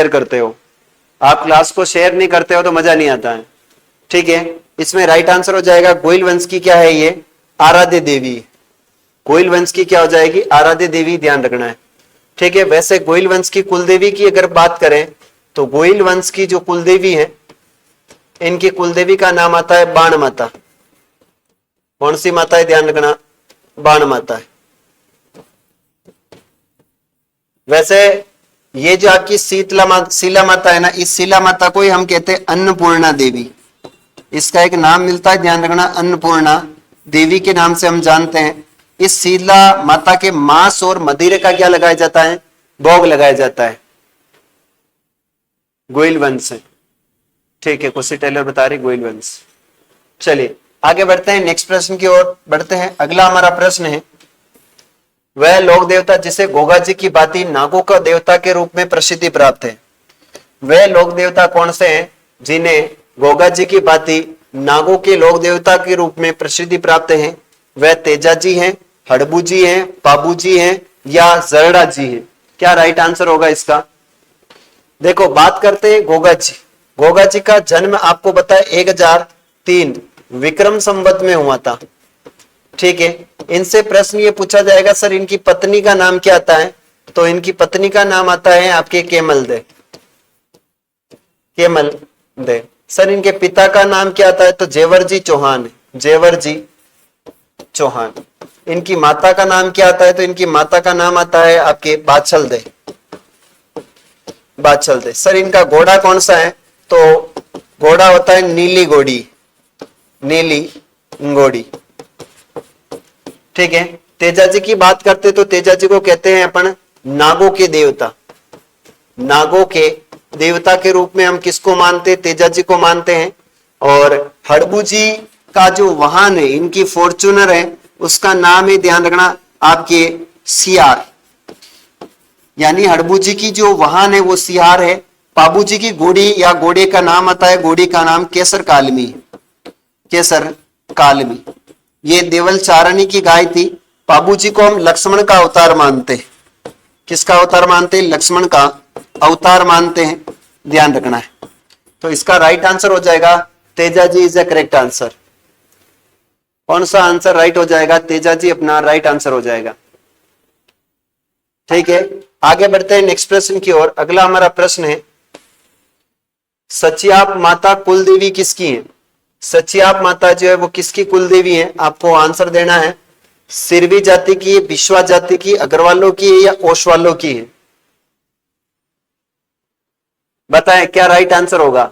Share करते हो, आप क्लास को शेयर नहीं करते हो तो मजा नहीं आता है। ठीक है, इसमें राइट आंसर हो जाएगा गोइल वंश की क्या है ये, आराध्य देवी। गोइल वंश की क्या हो जाएगी, आराध्य देवी, ध्यान रखना है। ठीक है, वैसे गोइल वंश की कुलदेवी की अगर बात करें तो गोइल वंश की जो कुलदेवी है, इनकी कुलदेवी का नाम आता है बाण माता। कौन सी माता है, ध्यान रखना, बाण माता है। वैसे ये जो आपकी शीला माता है ना, इस शीला माता को ही हम कहते हैं अन्नपूर्णा देवी। इसका एक नाम मिलता है, ध्यान रखना, अन्नपूर्णा देवी के नाम से हम जानते हैं। इस शीला माता के मांस और मदिरे का क्या लगाया जाता है, भोग लगाया जाता है, गोइल वंश से। ठीक है, कुशी टेलर बता रही गोइल वंश। चलिए आगे बढ़ते हैं, नेक्स्ट प्रश्न की ओर बढ़ते हैं। अगला हमारा प्रश्न है, वह लोक देवता जिसे गोगा जी की भांति नागों का देवता के रूप में प्रसिद्धि प्राप्त है, वह लोक देवता कौन से हैं जिन्हें गोगा जी की भांति नागों के लोक देवता के रूप में प्रसिद्धि प्राप्त है? वह तेजा जी हैं, हड़बू जी हैं, पाबू जी हैं या जरड़ा जी हैं? क्या राइट आंसर होगा इसका? देखो बात करते हैं गोगा जी। गोगा जी का जन्म आपको पता है 1003 विक्रम संवत में हुआ था। ठीक है, इनसे प्रश्न ये पूछा जाएगा सर इनकी पत्नी का नाम क्या आता है, तो इनकी पत्नी का नाम आता है आपके केमल दे। केमल दे। सर इनके पिता का नाम क्या आता है, तो जेवर जी चौहान, जेवर जी चौहान। इनकी माता का नाम क्या आता है, तो इनकी माता का नाम आता है आपके बाछल दे, बाछल दे। सर इनका घोड़ा कौन सा है, तो घोड़ा होता है नीली घोड़ी, नीली घोड़ी। ठीक है, तेजा जी की बात करते तो तेजा जी को कहते हैं अपन नागों के देवता। नागों के देवता के रूप में हम किसको मानते, तेजा जी को मानते हैं। और हड़बू जी का जो वाहन है, इनकी फॉर्च्यूनर है, उसका नाम है, ध्यान रखना, आपके सियार। यानी हड़बू जी की जो वाहन है वो सियार है। पाबू जी की घोड़ी या घोड़े का नाम आता है, घोड़ी का नाम केसर कालमी, केसर कालमी। ये देवल चारणी की गाय थी। पाबू जी को हम लक्ष्मण का अवतार मानते हैं। किसका अवतार मानते हैं, लक्ष्मण का अवतार मानते हैं, ध्यान रखना है। तो इसका राइट आंसर हो जाएगा Teja ji is the correct answer. कौन सा आंसर राइट हो जाएगा, तेजा जी अपना राइट आंसर हो जाएगा। ठीक है, आगे बढ़ते हैं नेक्स्ट प्रश्न की ओर। अगला हमारा प्रश्न है, सचियाप माता कुल देवी किसकी है? सचियाप माता जो है वो किसकी कुल देवी है, आपको आंसर देना है। सिरवी जाति की, विश्वा जाति की, अग्रवालों की है या ओसवालों की है? बताएं क्या राइट आंसर होगा।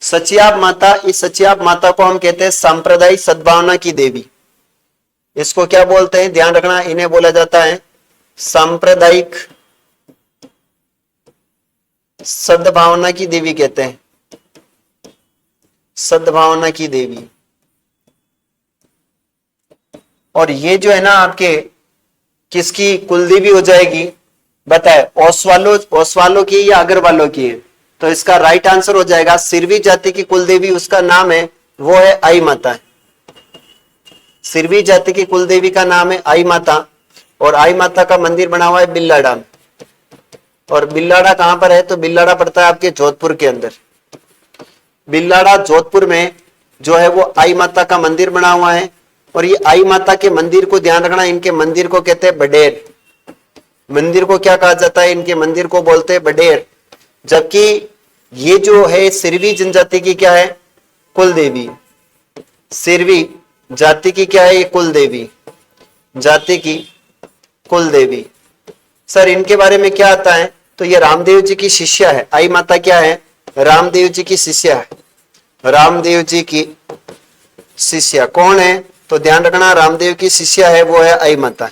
सचियाप माता, इस सचियाप माता को हम कहते हैं सांप्रदायिक सद्भावना की देवी। इसको क्या बोलते हैं, ध्यान रखना, इन्हें बोला जाता है सांप्रदायिक सद्भावना की देवी कहते हैं, सद्भावना की देवी। और ये जो है ना आपके किसकी कुलदेवी हो जाएगी, बताए ओसवालों की या अग्रवालों की है? तो इसका राइट आंसर हो जाएगा सिरवी जाति की कुलदेवी, उसका नाम है वो है आई माता। सिरवी जाति की कुलदेवी का नाम है आई माता। और आई माता का मंदिर बना हुआ है बिल्लाड़ा में। और बिल्लाड़ा कहां पर है, तो बिल्लाड़ा पड़ता है आपके जोधपुर के अंदर। बिल्लाड़ा जोधपुर में जो है वो आई माता का मंदिर बना हुआ है। और ये आई माता के मंदिर को ध्यान रखना, इनके मंदिर को कहते हैं बडेर। मंदिर को क्या कहा जाता है, इनके मंदिर को बोलते हैं बडेर। जबकि ये जो है सिरवी जनजाति की क्या है, कुल देवी। सिरवी जाति की क्या है, ये कुल देवी, जाति की कुल देवी। सर इनके बारे में क्या आता है, तो ये रामदेव जी की शिष्या है। आई माता क्या है, रामदेव जी की शिष्या है। रामदेव जी की शिष्या कौन है, तो ध्यान रखना, रामदेव की शिष्या है वो है आई माता।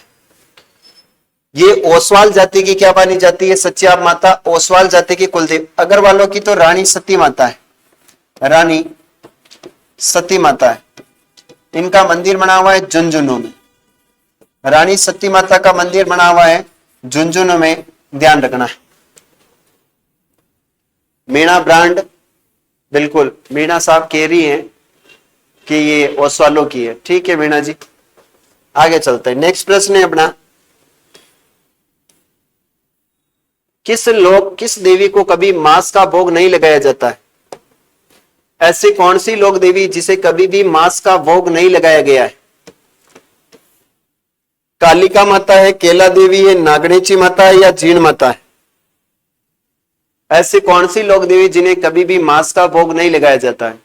ये ओसवाल जाति की क्या मानी जाती है, सचियाप माता ओसवाल जाति की कुलदेवी। अग्रवालों की तो रानी सती माता है, रानी सती माता है। इनका मंदिर बना हुआ है झुंझुनू में। रानी सती माता का मंदिर बना हुआ है झुंझुनू में, ध्यान रखना है। मीणा ब्रांड, बिल्कुल मीणा साहब कह रही हैं कि ये ओसवालों की है। ठीक है मीणा जी, आगे चलते हैं। नेक्स्ट प्रश्न है अपना, किस देवी को कभी मांस का भोग नहीं लगाया जाता है? ऐसी कौन सी लोक देवी जिसे कभी भी मांस का भोग नहीं लगाया गया है? कालिका माता है, केला देवी है, नागणेची माता है या जीण माता है? ऐसी कौन सी लोक देवी जिन्हें कभी भी मांस का भोग नहीं लगाया जाता है?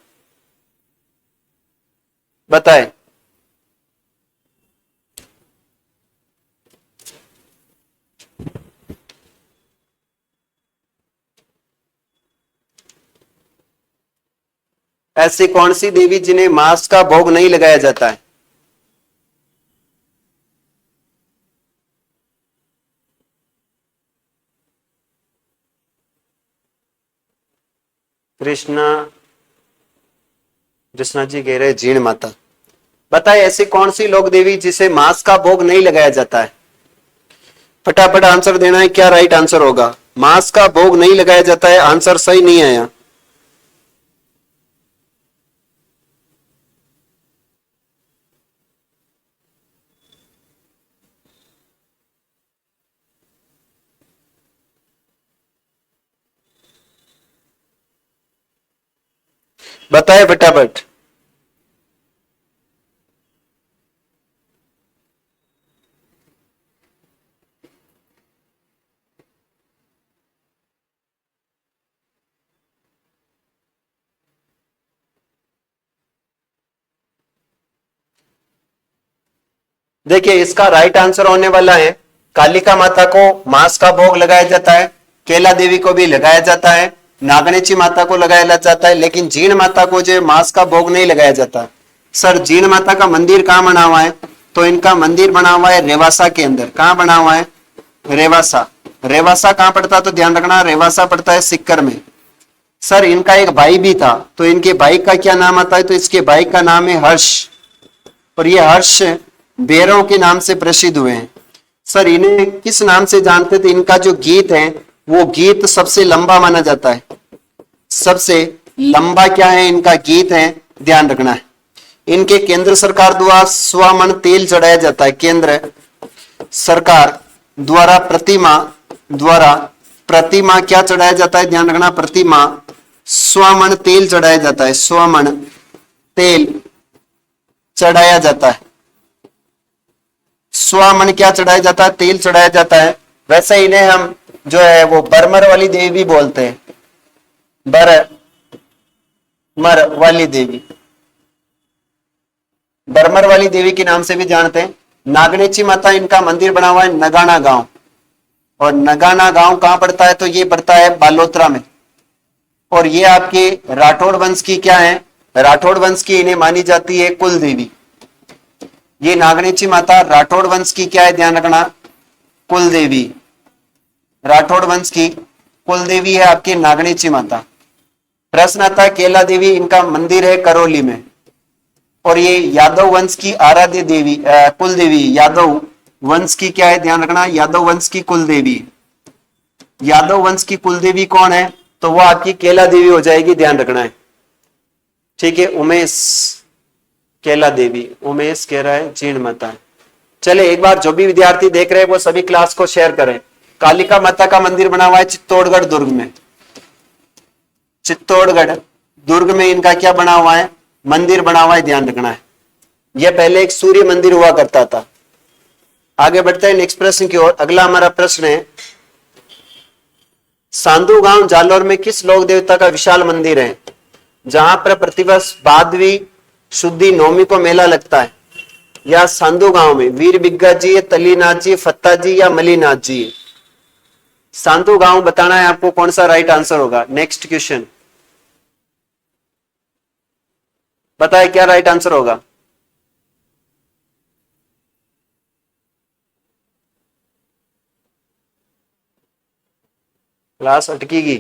बताए। ऐसी कौन सी देवी जिन्हें मांस का भोग नहीं लगाया जाता है? कृष्णा कृष्णा जी कह रहे जीण माता। बताए ऐसी कौन सी लोक देवी जिसे मांस का भोग नहीं लगाया जाता है? फटाफट आंसर देना है, क्या राइट आंसर होगा? मांस का भोग नहीं लगाया जाता है, आंसर सही नहीं आया। बताए फटाफट। देखिए इसका राइट आंसर होने वाला है, कालिका माता को मांस का भोग लगाया जाता है, केला देवी को भी लगाया जाता है, नागणेची माता को लगाया जाता है, लेकिन जीण माता को जो मांस का भोग नहीं लगाया जाता। सर जीण माता का मंदिर कहाँ बना हुआ है? तो इनका मंदिर बना हुआ है रेवासा के अंदर। कहाँ बना हुआ है? रेवासा। रेवासा कहाँ पड़ता है तो ध्यान रखना, रेवासा पड़ता है सिक्कर में। सर इनका एक भाई भी था, तो इनके भाई का क्या नाम आता है? तो इसके भाई का नाम है हर्ष, और ये हर्ष बेरों के नाम से प्रसिद्ध हुए हैं। सर इन्हें किस नाम से जानते थे? इनका जो गीत है वो गीत सबसे लंबा माना जाता है। सबसे लंबा क्या है? इनका गीत है, ध्यान रखना है। इनके केंद्र सरकार द्वारा स्वमन तेल चढ़ाया जाता है। केंद्र सरकार द्वारा प्रतिमा क्या चढ़ाया जाता है? ध्यान रखना, प्रतिमा स्वमन तेल चढ़ाया जाता है। स्वमन तेल चढ़ाया जाता है। स्वमन क्या चढ़ाया जाता है? तेल चढ़ाया जाता है। वैसे इन्हें हम जो है वो बरमर वाली देवी भी बोलते हैं। बरमर वाली देवी, बरमर वाली देवी के नाम से भी जानते हैं। नागणेची माता, इनका मंदिर बना हुआ है नगाना गांव, और नगाना गांव कहां पड़ता है? तो ये पड़ता है बालोतरा में। और ये आपके राठौड़ वंश की क्या है? राठौड़ वंश की इन्हें मानी जाती है कुल देवी। ये नागणेची माता राठौड़ वंश की क्या है? ध्यान रखना, कुल देवी। राठौड़ वंश की कुल देवी है आपकी नागणेची माता। प्रश्न आता है केला देवी, इनका मंदिर है करौली में, और ये यादव वंश की आराध्य देवी कुल देवी। यादव वंश की क्या है? ध्यान रखना, यादव वंश की कुल देवी। यादव वंश की कुल देवी कौन है? तो वो आपकी केला देवी हो जाएगी, ध्यान रखना है। ठीक है, उमेश केला देवी। उमेश कह रहा है जीण माता है। चले एक बार जो भी विद्यार्थी देख रहे हैं वो सभी क्लास को शेयर करें। कालिका माता का मंदिर बना हुआ है चित्तौड़गढ़ दुर्ग में। चित्तौड़गढ़ दुर्ग में इनका क्या बना हुआ है? मंदिर बना हुआ है, ध्यान रखना है। यह पहले एक सूर्य मंदिर हुआ करता था। आगे बढ़ते हैं नेक्स्ट प्रश्न की ओर। अगला हमारा प्रश्न है, सांधु गांव जालोर में किस लोक देवता का विशाल मंदिर है जहां पर प्रतिवर्ष भादवी शुद्धि नौमी को मेला लगता है? या सांधु गांव में वीर बिग्गा जी है, तलीनाथ जी, फत्ता जी या मलीनाथ जी? सांधु गांव बताना है आपको, कौन सा राइट आंसर होगा। नेक्स्ट क्वेश्चन, बताए क्या राइट आंसर होगा। क्लास अटकेगी।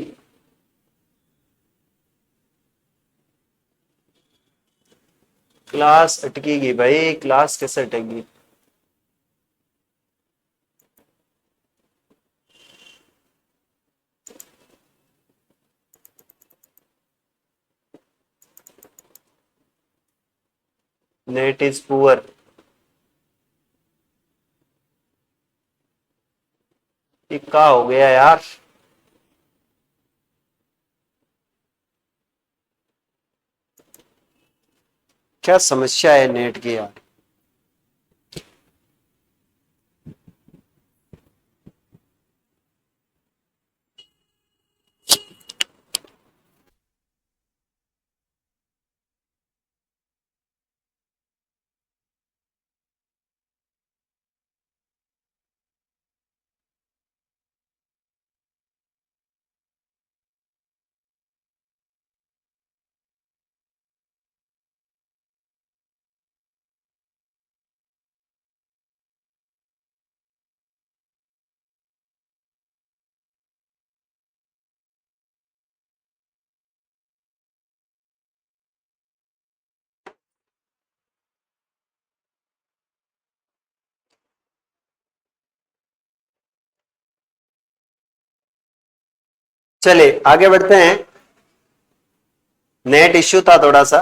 क्लास अटकेगी भाई, क्लास कैसे अटकेगी? Net is poor. क्या हो गया यार? क्या समस्या है नेट की यार। चलिए आगे बढ़ते हैं, नेट इश्यू था थोड़ा सा।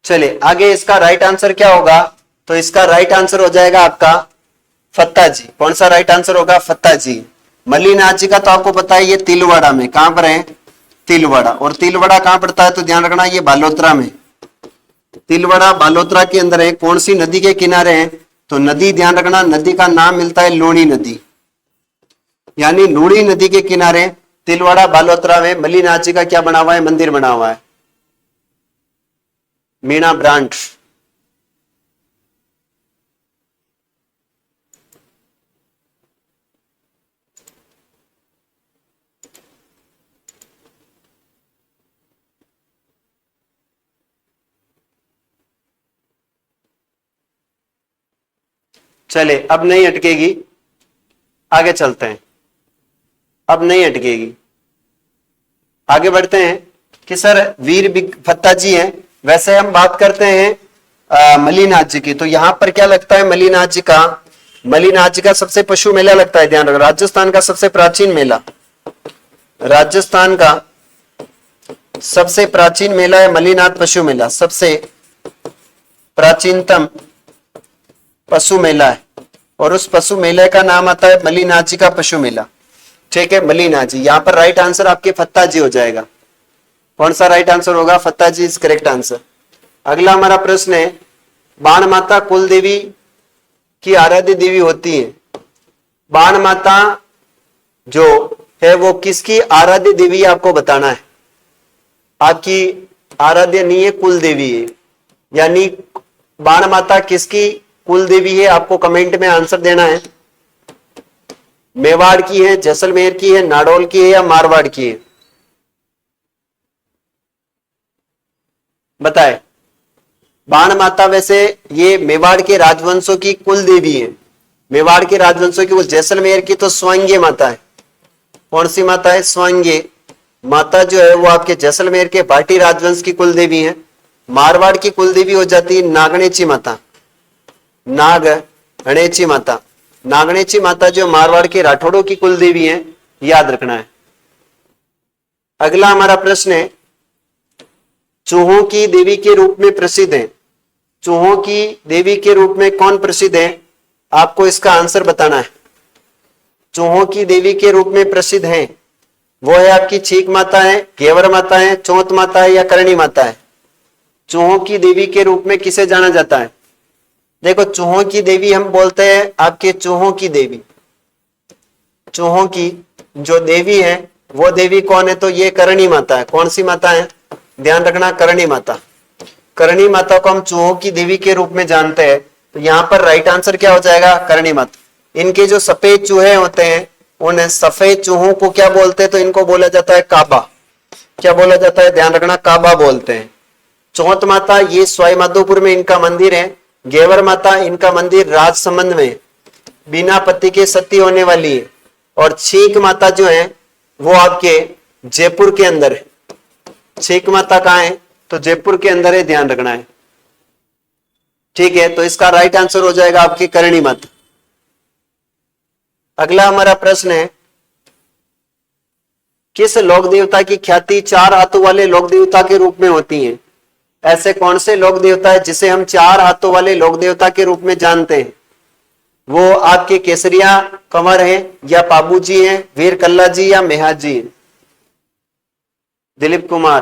चलिए आगे इसका राइट आंसर क्या होगा, तो इसका राइट आंसर हो जाएगा आपका फत्ता जी। कौन सा राइट आंसर होगा, फत्ता जी। मल्लीनाथ जी का तो आपको पता है ये तिलवाड़ा में, कहां पर है, तिलवाड़ा। और तिलवाड़ा कहां पड़ता है, तो ध्यान रखना ये बालोतरा में, तिलवाड़ा बालोतरा के अंदर है। कौन सी नदी के किनारे है, तो नदी ध्यान रखना, नदी का नाम मिलता है लूणी नदी, यानी लूणी नदी के किनारे तिलवाड़ा बालोतरा में मल्लीनाथ जी का क्या बना हुआ है, मंदिर बना हुआ है, मीणा ब्रांड। चले अब नहीं अटकेगी, आगे चलते हैं, अब नहीं अटकेगी। आगे बढ़ते हैं कि सर वीर फत्ता जी हैं, वैसे हम बात करते हैं मल्लीनाथ जी की, तो यहां पर क्या लगता है मल्लीनाथ जी का, मल्लीनाथ जी का सबसे पशु मेला लगता है, ध्यान रखना, राजस्थान का सबसे प्राचीन मेला, राजस्थान का सबसे प्राचीन मेला है मल्लीनाथ पशु मेला, सबसे प्राचीनतम पशु मेला है, और उस पशु मेले का नाम आता है मल्लीनाथ जी का पशु मेला। ठीक है, मल्लीनाथ जी। यहां पर राइट आंसर आपके फत्ता जी हो जाएगा। कौन सा राइट आंसर होगा, फत्ता जी इज करेक्ट आंसर। अगला हमारा प्रश्न है, बाण माता कुल देवी की आराध्य देवी होती है, बाण माता जो है वो किसकी आराध्य देवी है, आपको बताना है। आपकी आराध्य नहीं है, कुल देवी है, यानी बाण माता किसकी कुल देवी है, आपको कमेंट में आंसर देना है। मेवाड़ की है, जैसलमेर की है, नाडौल की है या मारवाड़ की है, बताए। बाण माता वैसे ये मेवाड़ के राजवंशों की कुल देवी है, मेवाड़ के राजवंशों की, वो जैसलमेर की तो स्वांग्य माता है। कौन सी माता है, स्वांग्य माता जो है वो आपके जैसलमेर के भाटी राजवंश की कुल देवी है। मारवाड़ की कुल देवी हो जाती है नागणेची माता, नागणेची माता, नागणेची माता जो मारवाड़ के राठौड़ों की कुल देवी है, याद रखना है। अगला हमारा प्रश्न है, चूहों की देवी के रूप में प्रसिद्ध है, चूहों की देवी के रूप में कौन प्रसिद्ध है, आपको इसका आंसर बताना है। चूहों की देवी के रूप में प्रसिद्ध है, वो है आपकी छीक माता है, घेवर माता है, चौथ माता है या करणी माता है। चूहों की देवी के रूप में किसे जाना जाता है, देखो चूहों की देवी हम बोलते हैं आपके चूहों की देवी, चूहों की जो देवी है वो देवी कौन है, तो ये करणी माता है। कौन सी माता है, ध्यान रखना, करणी माता। करणी माता को हम चूहों की देवी के रूप में जानते हैं, तो यहां पर राइट आंसर क्या हो जाएगा, करणी माता। इनके जो सफेद चूहे होते हैं उन सफेद चूहों को क्या बोलते हैं, तो इनको बोला जाता है काबा। क्या बोला जाता है, ध्यान रखना, काबा बोलते हैं। चौथ माता ये सवाई माधोपुर में इनका मंदिर है। घेवर माता इनका मंदिर राजसमंद में, बिना पति के सती होने वाली है। और छीक माता जो है वो आपके जयपुर के अंदर है। छीक माता कहाँ है, तो जयपुर के अंदर है, ध्यान रखना है। ठीक है, तो इसका राइट आंसर हो जाएगा आपकी करणी माता। अगला हमारा प्रश्न है, किस लोक देवता की ख्याति चार हाथों वाले लोक देवता के रूप में होती है। ऐसे कौन से लोक देवता है जिसे हम चार हाथों वाले लोक देवता के रूप में जानते हैं, वो आपके केसरिया कंवर हैं या पाबू जी हैं, वीर कल्ला जी या मेहा जी हैं? Dilip Kumar,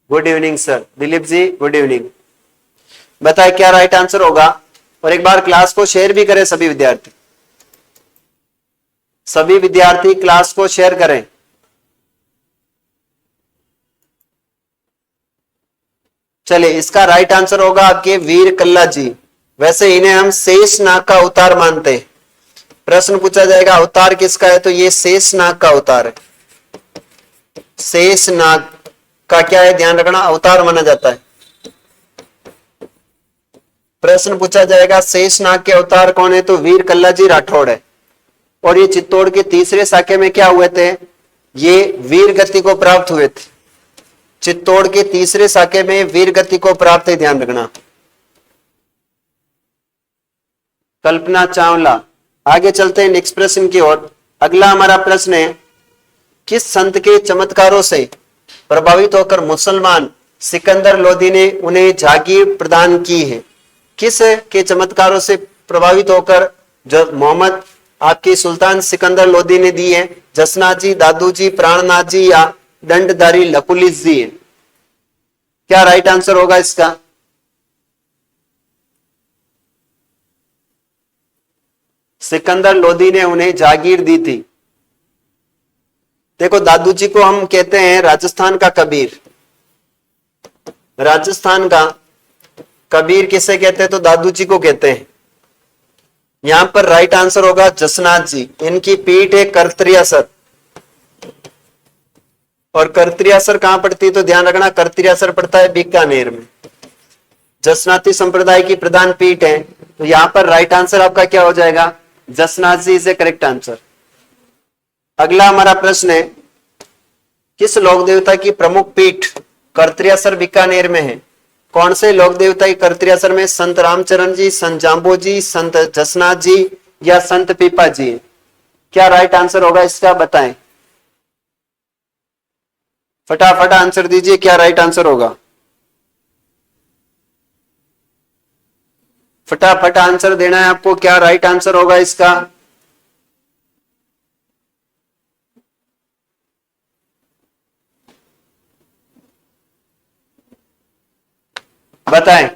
good evening sir. Dilip ji good evening. बताए क्या राइट आंसर होगा? और एक बार क्लास को शेयर भी करें सभी विद्यार्थी, सभी विद्यार्थी क्लास को शेयर करें। चलिए, इसका राइट आंसर होगा आपके वीर कल्ला जी। वैसे इन्हें हम शेष नाग का अवतार मानते हैं। प्रश्न पूछा जाएगा अवतार किसका है, तो ये शेष नाग का अवतार है। शेष नाग का क्या है, ध्यान रखना, अवतार माना जाता है। प्रश्न पूछा जाएगा शेष नाग के अवतार कौन है, तो वीर कल्ला जी राठौड़ है। और ये चित्तौड़ के तीसरे साके में क्या हुए थे, ये वीर गति को प्राप्त हुए थे। चित्तौड़ के तीसरे साके में वीर गति को प्राप्त है, ध्यान रखना। कल्पना चावला। आगे चलते हैं नेक्स्ट प्रश्न की ओर। अगला हमारा प्रश्न है, किस संत के चमत्कारों से प्रभावित होकर मुसलमान सिकंदर लोदी ने उन्हें जागीर प्रदान की है? किस के चमत्कारों से प्रभावित होकर जो मोहम्मद आपके सुल्तान सिकंदर लोदी ने दी है? जसनाथ जी, दादू जी, प्राणनाथ जी या दंडधारी लकुलिस जी है? क्या राइट आंसर होगा इसका? सिकंदर लोदी ने उन्हें जागीर दी थी। देखो, दादू जी को हम कहते हैं राजस्थान का कबीर। राजस्थान का कबीर किसे कहते हैं, तो दादू जी को कहते हैं। यहां पर राइट आंसर होगा जसनाथ जी। इनकी पीठ है कर्त्रियासर। और कर्त्रियासर कहां पड़ती है, तो ध्यान रखना, कर्त्रियासर पड़ता है बीकानेर में। जसनाती संप्रदाय की प्रधान पीठ है। तो यहां पर राइट आंसर आपका क्या हो जाएगा, Jasnath ji is a correct answer. अगला हमारा प्रश्न है, किस लोक देवता की प्रमुख पीठ कर्त्रियासर बीकानेर में है? कौन से लोक देवता की कर्त्रियासर में? संत रामचरण जी, संत जाम्बो जी, संत जसनाथ जी या संत पीपा जी? क्या राइट आंसर होगा इसका, बताएं। फटाफट आंसर दीजिए, क्या राइट आंसर होगा? फटाफट आंसर देना है आपको, क्या राइट आंसर होगा इसका? बताएं।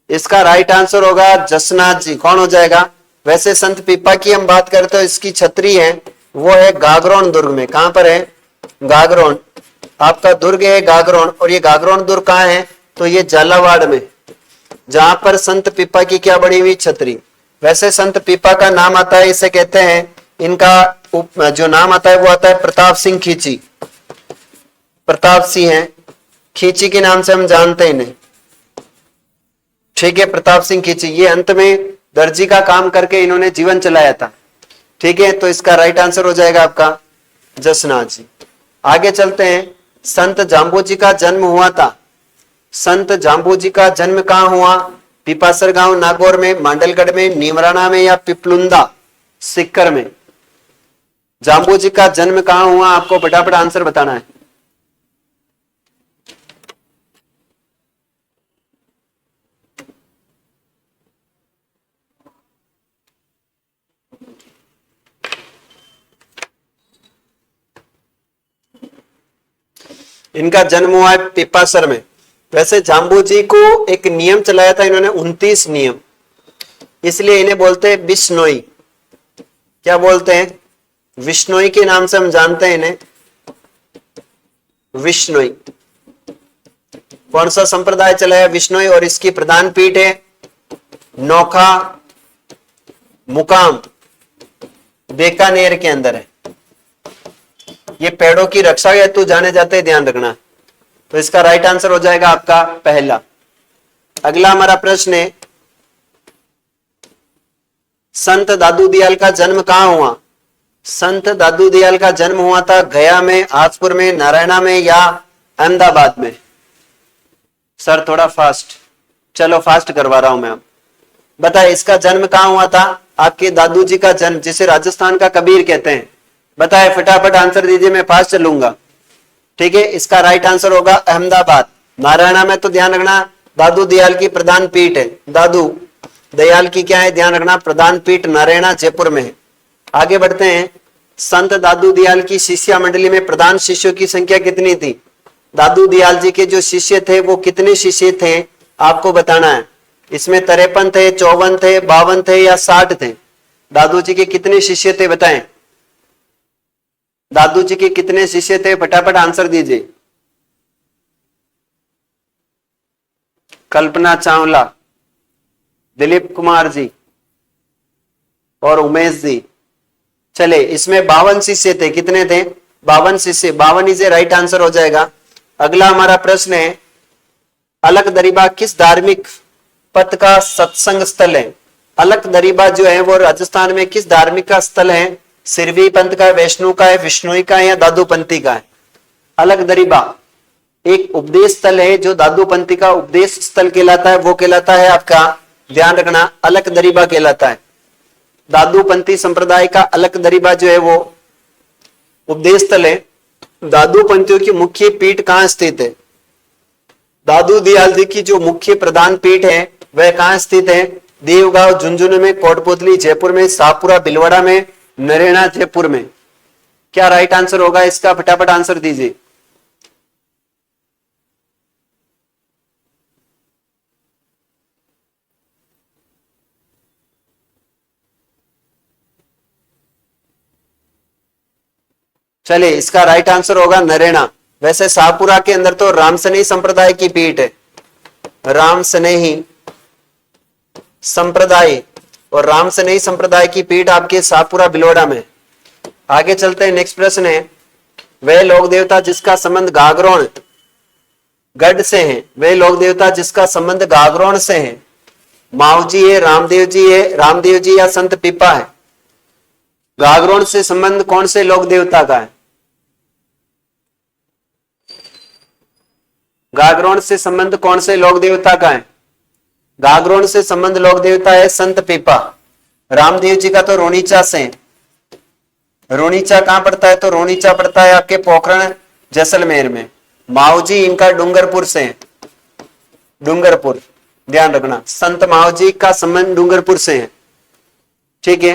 इसका राइट आंसर होगा जसनाथ जी। कौन हो जाएगा? वैसे संत पीपा की हम बात करते हो, इसकी छतरी है वो है गागरोन दुर्ग में। कहां पर है? गागरोन। आपका दुर्ग है गागरोन। और ये गागरोन दुर्ग कहां है, तो ये झालावाड़ में, जहां पर संत पीपा की क्या बनी हुई, छतरी। वैसे संत पीपा का नाम आता है, इसे कहते हैं, इनका जो नाम आता है वो आता है प्रताप सिंह खींची। प्रताप सिंह है, खींची के नाम से हम जानते हैं इन्हें। ठीक है, प्रताप सिंह खींची। ये अंत में दर्जी का काम करके इन्होंने जीवन चलाया था। ठीक है, तो इसका राइट आंसर हो जाएगा आपका जसनाथ जी। आगे चलते हैं, संत जाम्बू जी का जन्म हुआ था। संत जाम्बू जी का जन्म कहां हुआ? पिपासर गांव नागौर में, मांडलगढ़ में, नीमराना में या पिपलुंदा सिक्कर में? जाम्बू जी का जन्म कहां हुआ, आपको फटाफट आंसर बताना है। इनका जन्म हुआ है पिपासर में। वैसे जाम्बू जी को एक नियम चलाया था इन्होंने, 29 नियम, इसलिए इन्हें बोलते हैं बिश्नोई। क्या बोलते हैं? विश्नोई के नाम से हम जानते हैं इन्हें, विश्नोई। कौन सा संप्रदाय चलाया? विश्नोई। और इसकी प्रधान पीठ है नोखा मुकाम, बीकानेर के अंदर है। ये पेड़ों की रक्षा हेतु जाने जाते हैं, ध्यान रखना। तो इसका राइट आंसर हो जाएगा आपका पहला। अगला हमारा प्रश्न है, संत दादू दयाल का जन्म कहां हुआ? संत दादू दयाल का जन्म हुआ था गया में, आजपुर में, नारायणा में या अहमदाबाद में? सर थोड़ा फास्ट, चलो फास्ट करवा रहा हूं मैं। अब बताए, इसका जन्म कहां हुआ था? आपके दादू जी का जन्म, जिसे राजस्थान का कबीर कहते हैं। बताए, फटाफट आंसर दीजिए, मैं फास्ट चलूंगा। ठीक है, इसका राइट आंसर होगा अहमदाबाद। नारायणा में तो ध्यान रखना दादू दयाल की प्रधान पीठ है, दादू दयाल की क्या है, ध्यान रखना, प्रधान पीठ नारायणा जयपुर में है। आगे बढ़ते हैं। संत दादू दयाल की शिष्या मंडली में प्रधान शिष्यों की संख्या कितनी थी? दादू दयाल जी के जो शिष्य थे वो कितने शिष्य थे आपको बताना है। इसमें 53 थे, 54 थे, 52 थे या 60 थे? दादू जी के कितने शिष्य थे बताएं? दादू जी के कितने शिष्य थे? फटाफट आंसर दीजिए। कल्पना चावला, दिलीप कुमार जी और उमेश जी। चले, इसमें 52 शिष्य थे। कितने थे? 52 शिष्य। 52 ही से राइट आंसर हो जाएगा। अगला हमारा प्रश्न है, अलख दरीबा किस धार्मिक पथ का सत्संग स्थल है? अलख दरीबा जो है वो राजस्थान में किस धार्मिक का स्थल है? सिरवी पंथ का है, वैष्णु का है, विष्णुई का है या दादूपंथी का है? अलख दरीबा एक उपदेश स्थल है जो दादूपंथी का उपदेश स्थल कहलाता है, वो कहलाता है आपका, ध्यान रखना, अलख दरीबा कहलाता है। दादूपंथी संप्रदाय का अलख दरीबा जो है वो उपदेश स्थल है। दादूपंथियों की मुख्य पीठ कहां स्थित है? दादू दयाल जी की जो मुख्य प्रधान पीठ है वह कहां स्थित है? देवगांव झुंझुनू में, कोटपुतली जयपुर में, शाहपुरा भिलवाड़ा में, नरेना जयपुर में। क्या राइट आंसर होगा इसका? फटाफट आंसर दीजिए। चलिए, इसका राइट आंसर होगा नरेना। वैसे शाहपुरा के अंदर तो रामसनेही संप्रदाय की पीठ है, रामसनेही संप्रदाय, और रामसनेही संप्रदाय की पीठ आपके शाहपुरा भिलवाड़ा में। आगे चलते हैं, नेक्स्ट प्रश्न है, वह लोक देवता जिसका संबंध गागरोन गढ़ से है, वह लोक देवता जिसका संबंध गागरोन से है, माऊजी है, रामदेव जी है, रामदेव जी या संत पीपा है? गागरोन से संबंध कौन से लोक देवता का है? गागरोन से संबंध कौन से लोक देवता का है? गागरोन से संबंध लोक देवता है संत पीपा। रामदेव जी का तो रोनीचा से है। रोनीचा कहां पड़ता है? तो रोनीचा पड़ता है आपके पोखरण जैसलमेर में। माऊजी इनका डूंगरपुर से है, डूंगरपुर, ध्यान रखना, संत माऊजी का संबंध डूंगरपुर से है। ठीक है,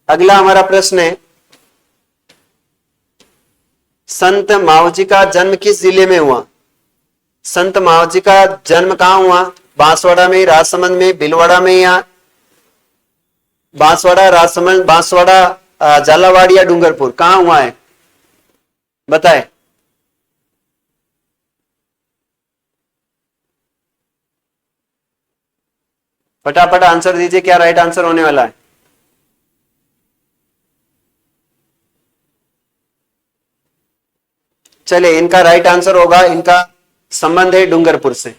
अगला हमारा प्रश्न है, संत माऊजी का जन्म किस जिले में हुआ? संत माऊजी का जन्म कहां हुआ? बांसवाड़ा में, राजसमंद में, भिलवाड़ा में या बांसवाड़ा, राजसमंद, बांसवाड़ा, झालावाड़ या डूंगरपुर? कहां हुआ है बताए? फटाफट आंसर दीजिए, क्या राइट आंसर होने वाला है? चले, इनका राइट आंसर होगा, इनका संबंध है डूंगरपुर से।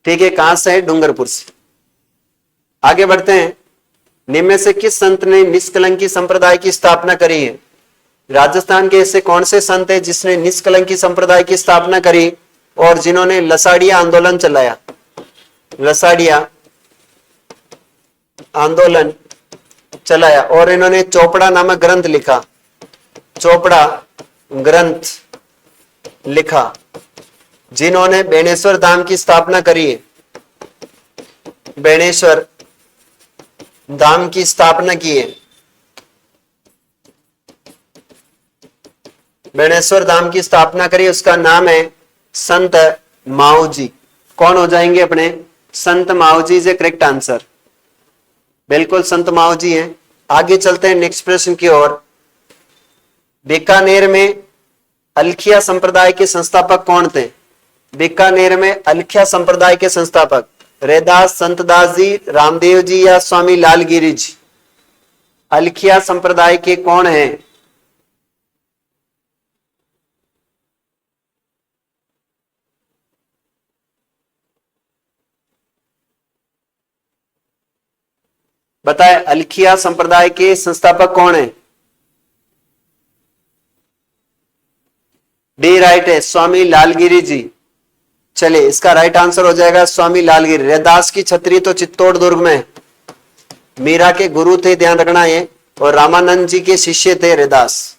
ठीक है, कहां से है? डूंगरपुर से। आगे बढ़ते हैं, निम्न में से किस संत ने निष्कलंकी संप्रदाय की स्थापना करी है? राजस्थान के ऐसे कौन से संत है जिसने निष्कलंकी संप्रदाय की स्थापना करी और जिन्होंने लसाड़िया आंदोलन चलाया? लसाड़िया आंदोलन चलाया और इन्होंने चोपड़ा नामक ग्रंथ लिखा, चोपड़ा ग्रंथ लिखा, जिन्होंने बेणेश्वर धाम की स्थापना करी है, बेणेश्वर धाम की स्थापना की है, बेणेश्वर धाम की स्थापना करी, उसका नाम है संत माऊजी। कौन हो जाएंगे अपने? संत माऊजी से करेक्ट आंसर, बिल्कुल संत माऊजी हैं। आगे चलते हैं नेक्स्ट प्रश्न की ओर। बीकानेर में अलखिया संप्रदाय के संस्थापक कौन थे? बीकानेर में अलखिया संप्रदाय के संस्थापक रैदास, संतदास जी, रामदेव जी या स्वामी लालगिरी जी? अलखिया संप्रदाय के कौन हैं? बताए, अलखिया संप्रदाय के संस्थापक कौन है? डी राइट है, स्वामी लालगिरी जी। चले, इसका राइट आंसर हो जाएगा स्वामी लालगिरी। रैदास की छतरी तो चित्तौड़ दुर्ग में, मीरा के गुरु थे, ध्यान रखना ये, और रामानंद जी के शिष्य थे रैदास।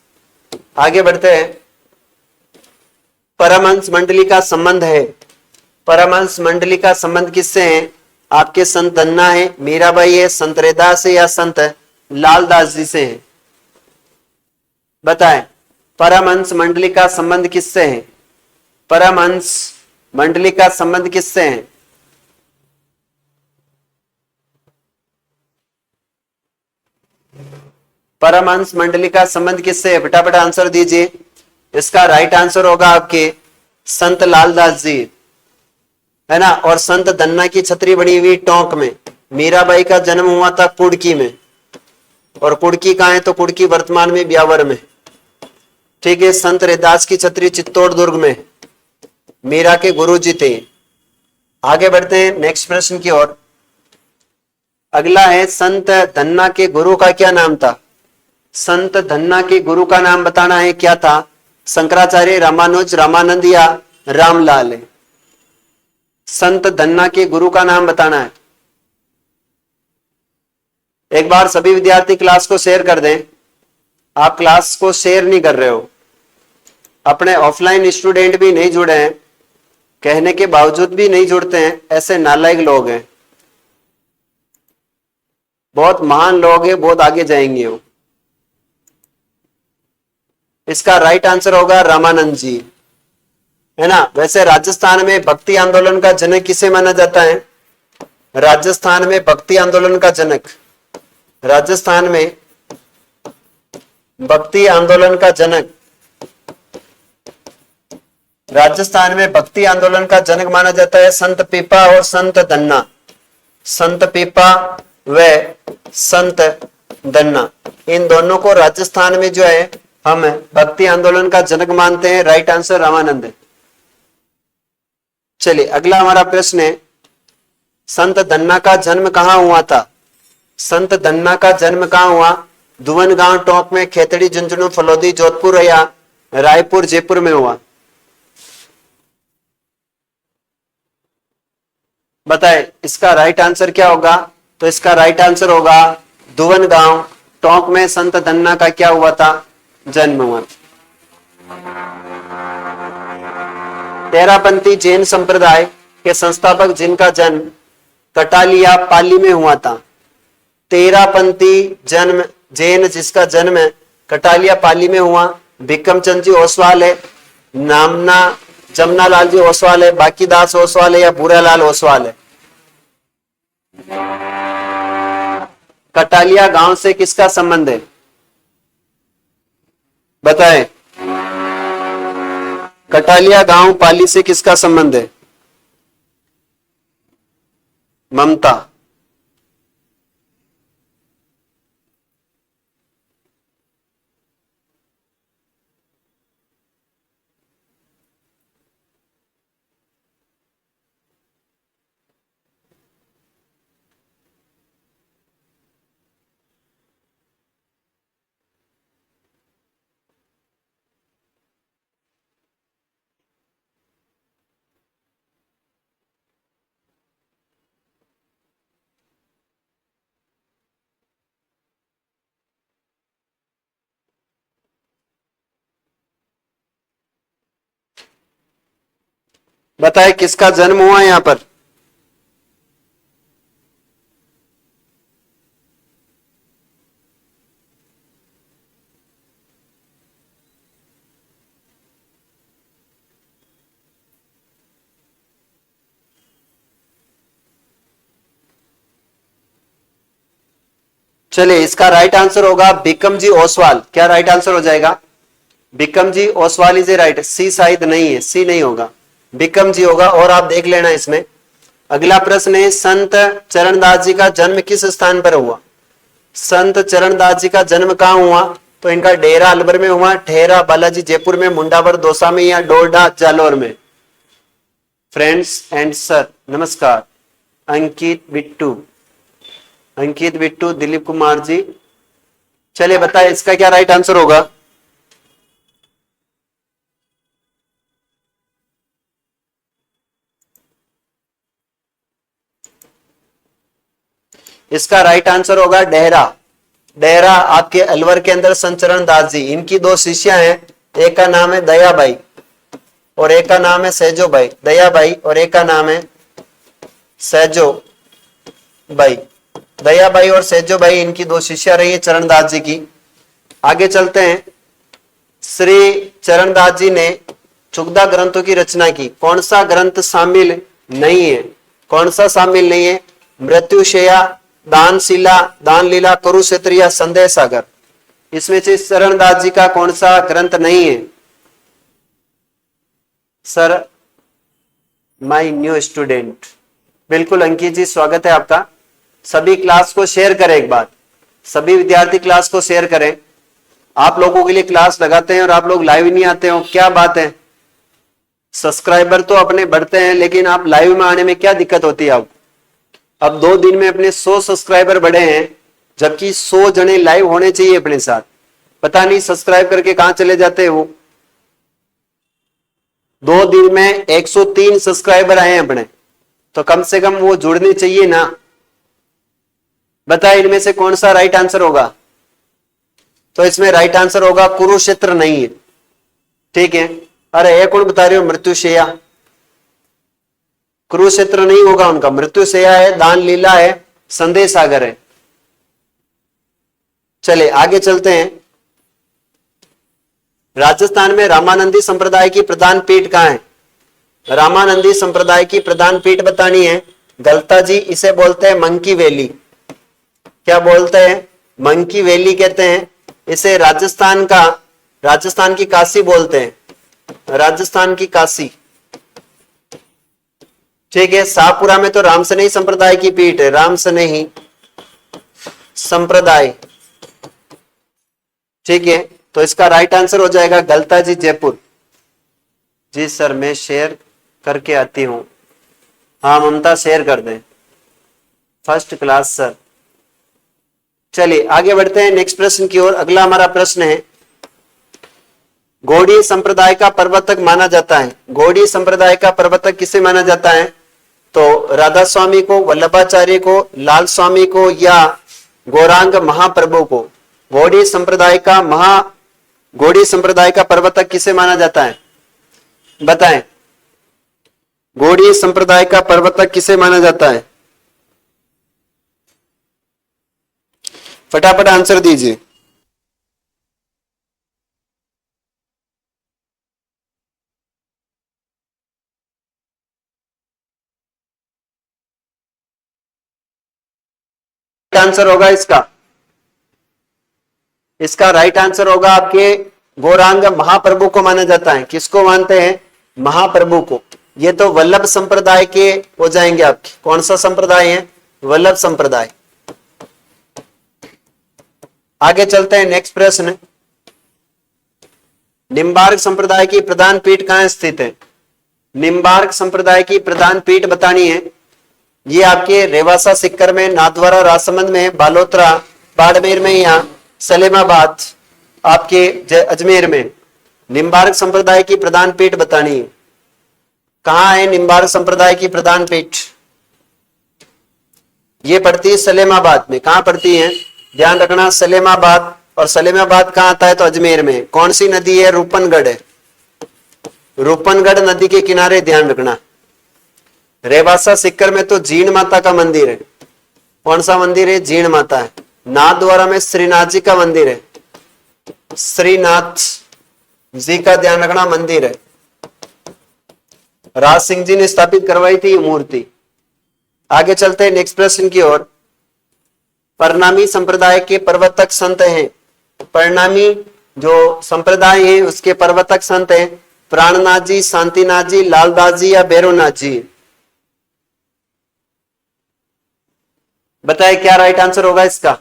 आगे बढ़ते हैं, परमहंस मंडली का संबंध है, परमहंस मंडली का संबंध किससे है? आपके संत धन्ना है, मीराबाई है, संत रैदास है या संत लालदास जी से है? बताएं। परमहंस मंडली का संबंध किससे है? परमहंस मंडली का संबंध किससे है? परमहंस मंडली का संबंध किससे है? फटाफट आंसर दीजिए। इसका राइट आंसर होगा आपके संत लालदास जी, है ना। और संत धन्ना की छतरी बनी हुई टोंक में। मीराबाई का जन्म हुआ था कुड़की में, और कुड़की कहां है? तो कुड़की वर्तमान में ब्यावर में, ठीक है। संत रैदास की छतरी चित्तौड़ दुर्ग में, मीरा के गुरु जी थे। आगे बढ़ते हैं नेक्स्ट प्रश्न की ओर। अगला है, संत धन्ना के गुरु का क्या नाम था? संत धन्ना के गुरु का नाम बताना है, क्या था? शंकराचार्य, रामानुज, रामानंद या रामलाल है? संत धन्ना के गुरु का नाम बताना है। एक बार सभी विद्यार्थी क्लास को शेयर कर दें। आप क्लास को शेयर नहीं कर रहे हो, अपने ऑफलाइन स्टूडेंट भी नहीं जुड़े हैं, कहने के बावजूद भी नहीं जुड़ते हैं, ऐसे नालायक लोग हैं। बहुत महान लोग हैं, बहुत आगे जाएंगे वो। इसका राइट आंसर होगा रामानंद जी, है ना। वैसे राजस्थान में भक्ति आंदोलन का जनक किसे माना जाता है? राजस्थान में भक्ति आंदोलन का जनक, राजस्थान में भक्ति आंदोलन का जनक, राजस्थान में भक्ति आंदोलन का जनक माना जाता है संत पीपा और संत धन्ना। संत पीपा व संत धन्ना, इन दोनों को राजस्थान में जो है हम भक्ति आंदोलन का जनक मानते हैं। राइट आंसर रामानंद है। चलिए अगला हमारा प्रश्न है, संत धन्ना का जन्म कहां हुआ था? संत धन्ना का जन्म कहां हुआ? धुवन गांव, टोंक में, खेतड़ी, झुंझुनू, फलोदी, जोधपुर या रायपुर, जयपुर में हुआ? बताए इसका राइट आंसर क्या होगा? तो इसका राइट आंसर होगा धुवन गांव, टोंक में संत धन्ना का क्या हुआ था? जन्म हुआ। तेरापंथी जैन संप्रदाय के संस्थापक जिनका जन्म कटालिया पाली में हुआ था। तेरापंथी जन्म जैन जिसका जन्म कटालिया पाली में हुआ, भिक्कम चंद जी ओसवाल है, नामना जमुना लाल जी ओसवाल है, बाकी दास ओसवाल है या भूरालाल ओसवाल है? कटालिया गांव से किसका संबंध है? बताएं। कटालिया गांव पाली से किसका संबंध है? ममता। बताए किसका जन्म हुआ यहां पर? चलिए इसका राइट आंसर होगा भिक्कम जी ओसवाल। क्या राइट आंसर हो जाएगा? भिक्कम जी ओसवाल इज राइट। सी शायद नहीं है, सी नहीं होगा, भिक्कम जी होगा। और आप देख लेना इसमें। अगला प्रश्न है, संत चरणदास जी का जन्म किस स्थान पर हुआ? संत चरणदास जी का जन्म कहां हुआ? तो इनका डेरा अलवर में हुआ, ठेरा बालाजी जयपुर में, मुंडावर दौसा में या डोडा जालोर में? फ्रेंड्स एंड सर नमस्कार। अंकित बिट्टू, अंकित बिट्टू, दिलीप कुमार जी। चलिए बताए इसका क्या राइट आंसर होगा? इसका राइट आंसर होगा डेहरा। डेहरा आपके अलवर के अंदर संत चरणदास जी, इनकी दो शिष्या हैं, एक का नाम है दयाबाई और एक का नाम है सहजो भाई। दयाबाई और एक का नाम है सहजो भाई, दया भाई और सेजो भाई, इनकी दो शिष्या रही है चरणदास जी की। आगे चलते हैं। श्री चरणदास जी ने चुगदा ग्रंथों की रचना की। कौन सा ग्रंथ शामिल नहीं है? कौन सा शामिल नहीं है? मृत्युशया, दानशिला, दान लीला, कुरुक्षेत्र या संदेह सागर। इसमें से चरणदास जी का कौन सा ग्रंथ नहीं है? सर, माय न्यू स्टूडेंट, बिल्कुल अंकित जी, स्वागत है आपका। सभी क्लास को शेयर करें एक बार, सभी विद्यार्थी क्लास को शेयर करें। आप लोगों के लिए क्लास लगाते हैं और आप लोग लाइव नहीं आते हो, क्या बात है? सब्सक्राइबर तो अपने बढ़ते हैं, लेकिन आप लाइव में आने में क्या दिक्कत होती है आपको? अब 2 दिन में अपने 100 सब्सक्राइबर बढ़े हैं, जबकि 100 जने लाइव होने चाहिए अपने साथ। पता नहीं सब्सक्राइब करके कहां चले जाते हैं वो। 2 दिन में 103 सब्सक्राइबर आए हैं अपने, तो कम से कम वो जुड़ने चाहिए ना। बताए इनमें से कौन सा राइट आंसर होगा? तो इसमें राइट आंसर होगा कुरुक्षेत्र नहीं है। ठीक है। अरे एक कौन बता रहे हो? मृत्युशया। कुरुक्षेत्र नहीं होगा उनका, मृत्युशया है, दान लीला है, संदेह सागर है। चले आगे चलते हैं। राजस्थान में रामानंदी संप्रदाय की प्रधान पीठ कहां है? रामानंदी संप्रदाय की प्रधान पीठ बतानी है। गलता जी, इसे बोलते हैं मंकी वैली। क्या बोलते हैं? मंकी वैली कहते हैं इसे। राजस्थान की काशी बोलते हैं, राजस्थान की काशी। ठीक है। शाहपुरा में तो रामसनेही संप्रदाय की पीठ है, रामसनेही संप्रदाय। ठीक है, तो इसका राइट आंसर हो जाएगा गलता जी, जयपुर। जी सर, मैं शेयर करके आती हूं। हाँ ममता, शेयर कर दें। First class sir. चलिए आगे बढ़ते हैं नेक्स्ट प्रश्न की ओर। अगला हमारा प्रश्न है, गौड़ीय संप्रदाय का प्रवर्तक माना जाता है। गौड़ीय संप्रदाय का प्रवर्तक किसे माना जाता है? तो राधा स्वामी को, वल्लभाचार्य को, लाल स्वामी को या गौरांग महाप्रभु को? गौड़ीय संप्रदाय का प्रवर्तक किसे माना जाता है? बताएं, गौड़ीय संप्रदाय का प्रवर्तक किसे माना जाता है? फटाफट आंसर दीजिए। आंसर होगा इसका राइट आंसर होगा आपके गौरांग महाप्रभु को माना जाता है। किसको मानते हैं? महाप्रभु को। ये तो वल्लभ संप्रदाय के हो जाएंगे आपके। कौन सा संप्रदाय है? वल्लभ संप्रदाय। आगे चलते हैं नेक्स्ट प्रश्न। निम्बार्क संप्रदाय की प्रधान पीठ कहां स्थित है? निम्बार्क संप्रदाय की प्रधान पीठ बतानी है। ये आपके रेवासा सिक्कर में, नाथद्वारा राजसमंद में, बालोतरा बाड़मेर में या सलेमाबाद आपके अजमेर में। निम्बार्क संप्रदाय की प्रधान पीठ बतानी है। कहां है निम्बार्क संप्रदाय की प्रधान पीठ? ये पड़ती है सलेमाबाद में। कहां पड़ती है? ध्यान रखना, सलेमाबाद। और सलेमाबाद कहां आता है? तो अजमेर में। कौन सी नदी है? रूपनगढ़ है। रूपनगढ़ नदी के किनारे, ध्यान रखना। रेवासा सिक्कर में तो जीण माता का मंदिर है। कौन सा मंदिर है? जीण माता है। नाथद्वारा में श्रीनाथ जी का मंदिर है। श्रीनाथ जी का, ध्यान रखना, मंदिर है। राज सिंह जी ने स्थापित करवाई थी ये मूर्ति। आगे चलते हैं नेक्स्ट प्रश्न की ओर। परनामी संप्रदाय के प्रवर्तक संत हैं। परनामी जो संप्रदाय है उसके प्रवर्तक संत हैं प्राणनाथ जी, शांतिनाथ जी, लालदास जी या भैरवनाथ जी। बताए क्या राइट आंसर होगा इसका?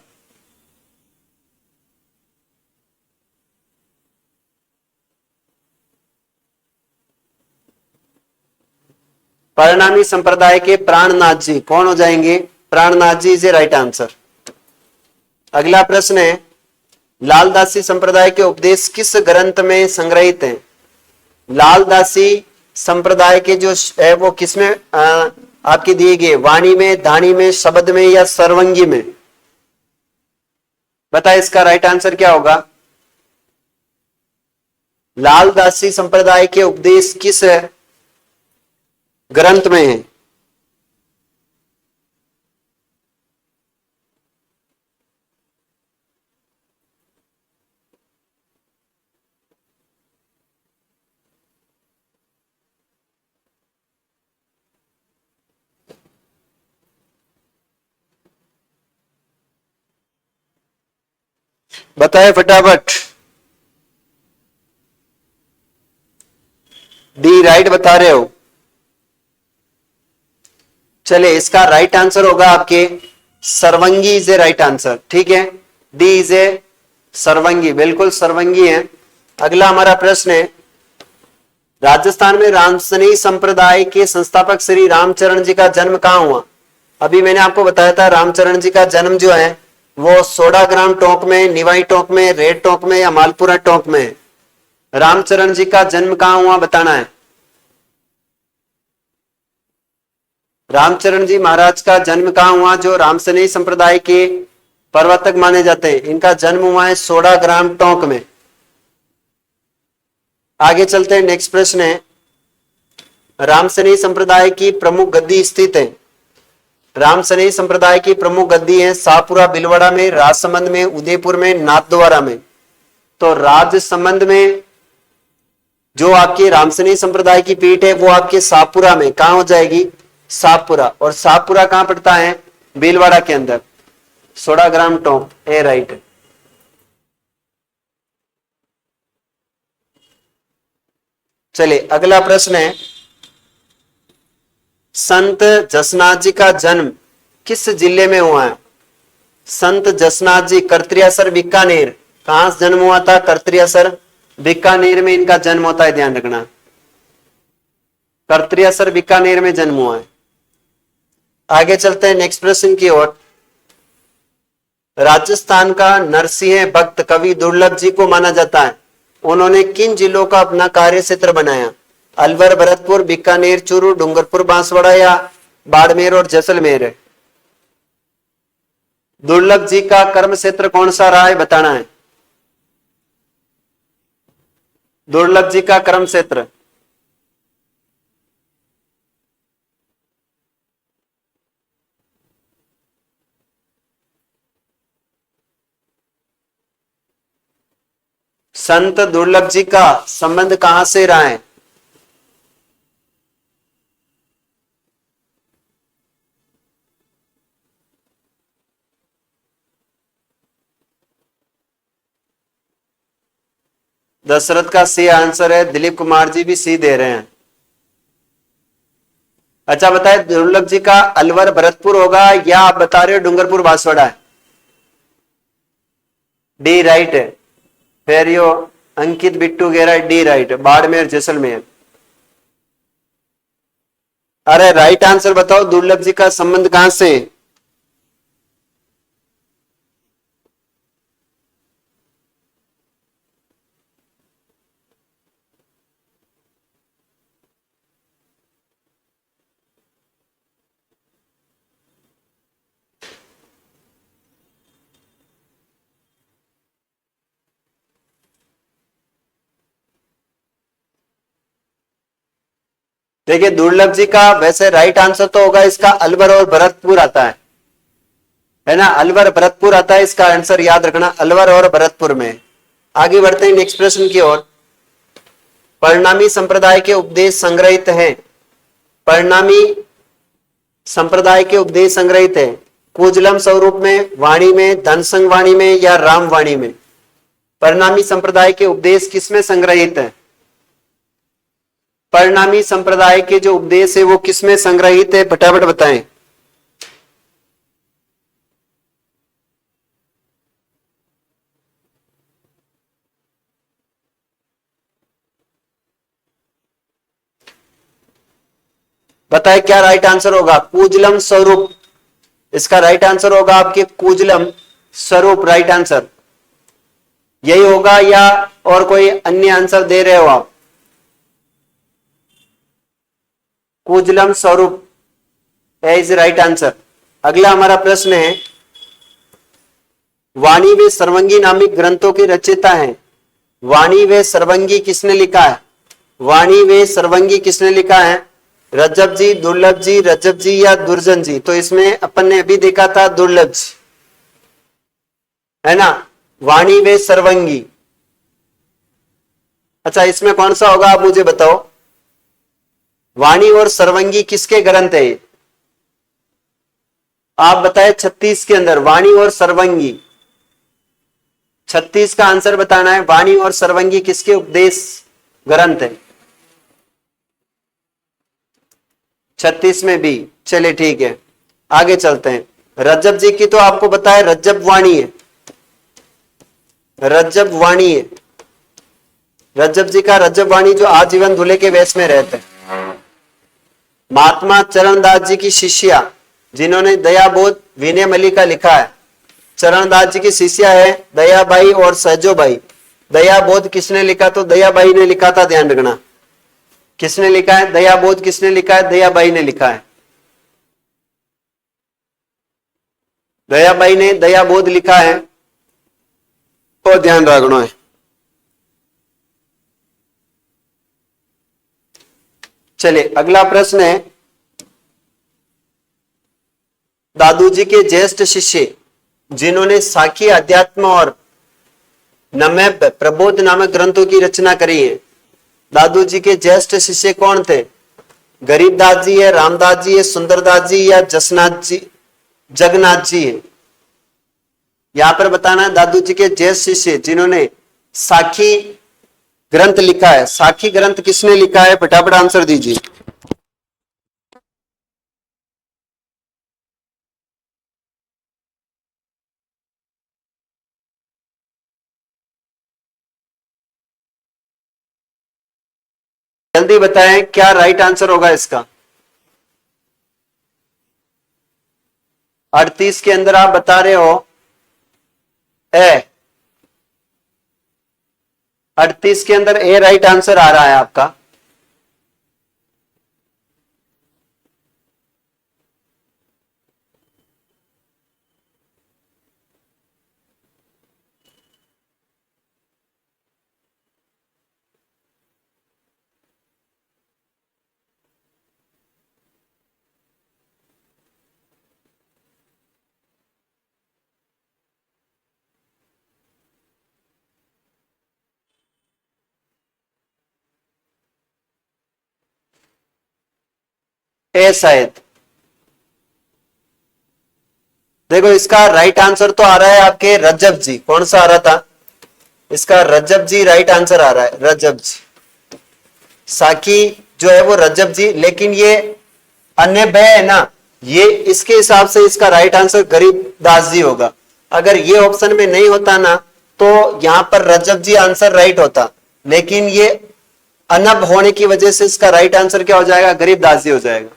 परिणामी संप्रदाय के प्राणनाथ जी कौन हो जाएंगे? प्राणनाथ जी इज ए राइट आंसर। अगला प्रश्न है, लालदासी संप्रदाय के उपदेश किस ग्रंथ में संग्रहित हैं? लालदासी संप्रदाय के जो है वो किसमें आपके दिए गए? वाणी में, धानी में, शब्द में या सर्वंगी में? बताए इसका राइट आंसर क्या होगा? लालदासी संप्रदाय के उपदेश किस ग्रंथ में है? बताए फटाफट। डी राइट बता रहे हो। चले, इसका राइट आंसर होगा आपके सर्वंगी इज ए राइट आंसर। ठीक है, डी इज ए सर्वंगी, बिल्कुल सर्वंगी है। अगला हमारा प्रश्न है, राजस्थान में रामसनी संप्रदाय के संस्थापक श्री रामचरण जी का जन्म कहां हुआ? अभी मैंने आपको बताया था रामचरण जी का जन्म जो है वो 16 ग्राम टोंक में, निवाई टोंक में, रेड टोंक में या मालपुरा टोंक में। रामचरण जी का जन्म कहां हुआ बताना है। रामचरण जी महाराज का जन्म कहां हुआ, जो रामसनी संप्रदाय के प्रवर्तक माने जाते हैं, इनका जन्म हुआ है 16 ग्राम टोंक में। आगे चलते हैं, नेक्स्ट प्रश्न है, रामसनी संप्रदाय की प्रमुख गद्दी स्थित है। रामसनी संप्रदाय की प्रमुख गद्दी है शाहपुरा, भीलवाड़ा में, राजसमंद में, उदयपुर में, नाथद्वारा में। तो राजसमंद में जो आपकी रामसनी संप्रदाय की पीठ है वो आपके शाहपुरा में, कहां हो जाएगी? शाहपुरा। और शाहपुरा कहां पड़ता है? भीलवाड़ा के अंदर। 16 ग्राम टोंक, ए राइट। चलिए अगला प्रश्न है, संत जसनाथ जी का जन्म किस जिले में हुआ है? संत जसनाथ जी कर्त्रियासर बीकानेर, कहां से जन्म हुआ था? कर्त्रियासर बीकानेर में इनका जन्म होता है, ध्यान रखना। कर्त्रियासर बीकानेर में जन्म हुआ है। आगे चलते हैं नेक्स्ट प्रश्न की ओर। राजस्थान का नरसिंह भक्त कवि दुर्लभ जी को माना जाता है, उन्होंने किन जिलों का अपना कार्य क्षेत्र बनाया? अलवर, भरतपुर, बीकानेर, चूरू, डूंगरपुर, बांसवाड़ा या बाड़मेर और जैसलमेर? दुर्लभ जी का कर्म क्षेत्र कौन सा रहा है बताना है। दुर्लभ जी का कर्म क्षेत्र संत दुर्लभ जी का संबंध कहां से रहा है? दशरथ का सी आंसर है, दिलीप कुमार जी भी सी दे रहे हैं। अच्छा बताए, दुर्लभ जी का अलवर भरतपुर होगा या आप बता रहे हो डूंगरपुर बांसवाड़ा है? डी राइट है। फिर यो अंकित बिट्टू गेरा, डी राइट, बाड़मेर जैसलमेर। अरे राइट आंसर बताओ, दुर्लभ जी का संबंध कहां से? देखिए दुर्लभ जी का वैसे राइट आंसर तो होगा इसका अलवर और भरतपुर आता है ना, अलवर भरतपुर आता है इसका आंसर, याद रखना अलवर और भरतपुर में। आगे बढ़ते हैं नेक्स्ट प्रश्न की ओर। परिणामी संप्रदाय के उपदेश संग्रहित है, परिणामी संप्रदाय के उपदेश संग्रहित है कुजलम स्वरूप में, वाणी में, धनसंग वाणी में या राम वाणी में? परिणामी संप्रदाय के उपदेश किसमें संग्रहित है? परिणामी संप्रदाय के जो उपदेश है वो किसमें संग्रहित है, फटाफट बताएं। बताएं क्या राइट आंसर होगा? कुजलम स्वरूप, इसका राइट आंसर होगा आपके कुजलम स्वरूप, राइट आंसर यही होगा या और कोई अन्य आंसर दे रहे हो आप? कुजलम स्वरूप इज राइट आंसर। अगला हमारा प्रश्न है, वाणी व सर्वंगी नामिक ग्रंथों के रचयिता हैं, वाणी व सर्वंगी किसने लिखा है? वाणी व सर्वंगी किसने लिखा है? रजब जी, दुर्लभ जी, रजब जी या दुर्जन जी? तो इसमें अपन ने अभी देखा था दुर्लभ जी, है ना, वाणी व सर्वंगी। अच्छा इसमें कौन सा होगा आप मुझे बताओ। वाणी और सर्वंगी किसके ग्रंथ है? आप बताए 36 के अंदर वाणी और सर्वंगी। 36 का आंसर बताना है। वाणी और सर्वंगी किसके उपदेश ग्रंथ है? 36 में भी। चलिए ठीक है, आगे चलते हैं। रज्जब जी की तो आपको बताया रज्जब वाणी है, रज्जब वाणी है। रज्जब जी का रज्जब वाणी जो आजीवन दूल्हे के वेश में रहते हैं। महात्मा चरणदास जी की शिष्या जिन्होंने दयाबोध विनय मलिका लिखा है, चरणदास जी की शिष्या है दयाबाई और सहजोबाई। दयाबोध किसने लिखा? तो दयाबाई ने लिखा था, ध्यान रखना। किसने लिखा है? दयाबोध किसने लिखा है? दयाबाई ने लिखा है। दयाबाई ने दयाबोध लिखा है, और ध्यान रखना है। चलिए अगला प्रश्न है, दादू जी के ज्येष्ठ शिष्य जिन्होंने साखी अध्यात्म और नम्य प्रबोध नामक ग्रंथों की रचना करी है, दादू जी के ज्येष्ठ शिष्य कौन थे? गरीबदास जी है, रामदास जी है, सुंदरदास जी या जसनाथ जी, जगन्नाथ जी है? यहां पर बताना है दादू जी के ज्येष्ठ शिष्य जिन्होंने साखी ग्रंथ लिखा है। साखी ग्रंथ किसने लिखा है? फटाफट आंसर दीजिए। जल्दी बताएं क्या राइट आंसर होगा इसका। 38 के अंदर आप बता रहे हो ए, 38 के अंदर ए राइट आंसर आ रहा है आपका। ए शायद, देखो इसका राइट आंसर तो आ रहा है आपके रज्जब जी। कौन सा आ रहा था? इसका रज्जब जी राइट आंसर आ रहा है, रज्जब जी। साकी जो है वो रज्जब जी, लेकिन ये अन्य ब है ना, ये इसके हिसाब से इसका राइट आंसर गरीबदास जी होगा। अगर ये ऑप्शन में नहीं होता ना तो यहां पर रज्जब जी आंसर राइट होता, लेकिन ये अनब होने की वजह से इसका राइट आंसर क्या हो जाएगा? गरीबदास जी हो जाएगा।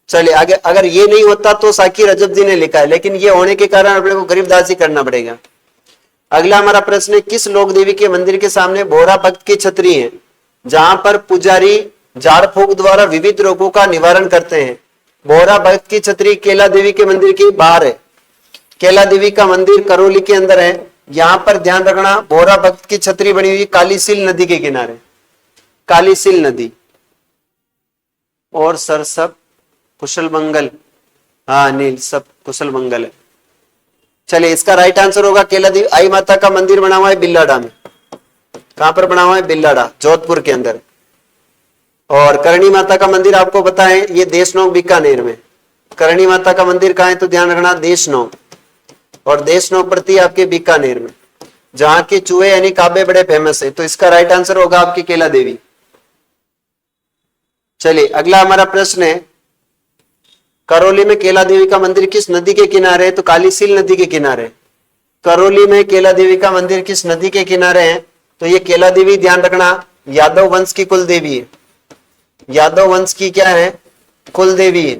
चलिए आगे, अगर ये नहीं होता तो साकी रजब जी ने लिखा है, लेकिन ये होने के कारण अपने को गरीबदास जी करना पड़ेगा। अगला हमारा प्रश्न है, किस लोक देवी के मंदिर के सामने बोहरा भक्त की छतरी है जहां पर पुजारी झाड़ फूक द्वारा विविध रोगों का निवारण करते हैं? बोहरा भक्त की छतरी केला देवी के मंदिर के बाहर है। केला देवी का मंदिर करौली के अंदर है। यहां पर ध्यान रखना, बोहरा भक्त की छतरी बनी हुई कालीसील नदी के किनारे, कालीसील नदी। और सर सब कुशल मंगल, हाँ नील सब कुशल मंगल है। चलिए इसका राइट आंसर होगा केला देवी। आई माता का मंदिर बना हुआ है बिल्लाडा में। कहां पर बना हुआ है? बिल्लाडा, जोधपुर के अंदर। और करणी माता का मंदिर आपको पता है ये देशनोक बीकानेर में। करणी माता का मंदिर कहां है? तो ध्यान रखना देशनोक, और देशनोक प्रति आपके बीकानेर में, जहां के चूहे यानी काबे बड़े फेमस है। तो इसका राइट आंसर होगा आपकी केला देवी। चलिए अगला हमारा प्रश्न है, करौली में केला देवी का मंदिर किस नदी के किनारे है? तो कालीसील नदी के किनारे। करौली में केला देवी का मंदिर किस नदी के किनारे है? तो ये केला देवी ध्यान रखना यादव वंश की कुल देवी है। यादव वंश की क्या है? कुल देवी है।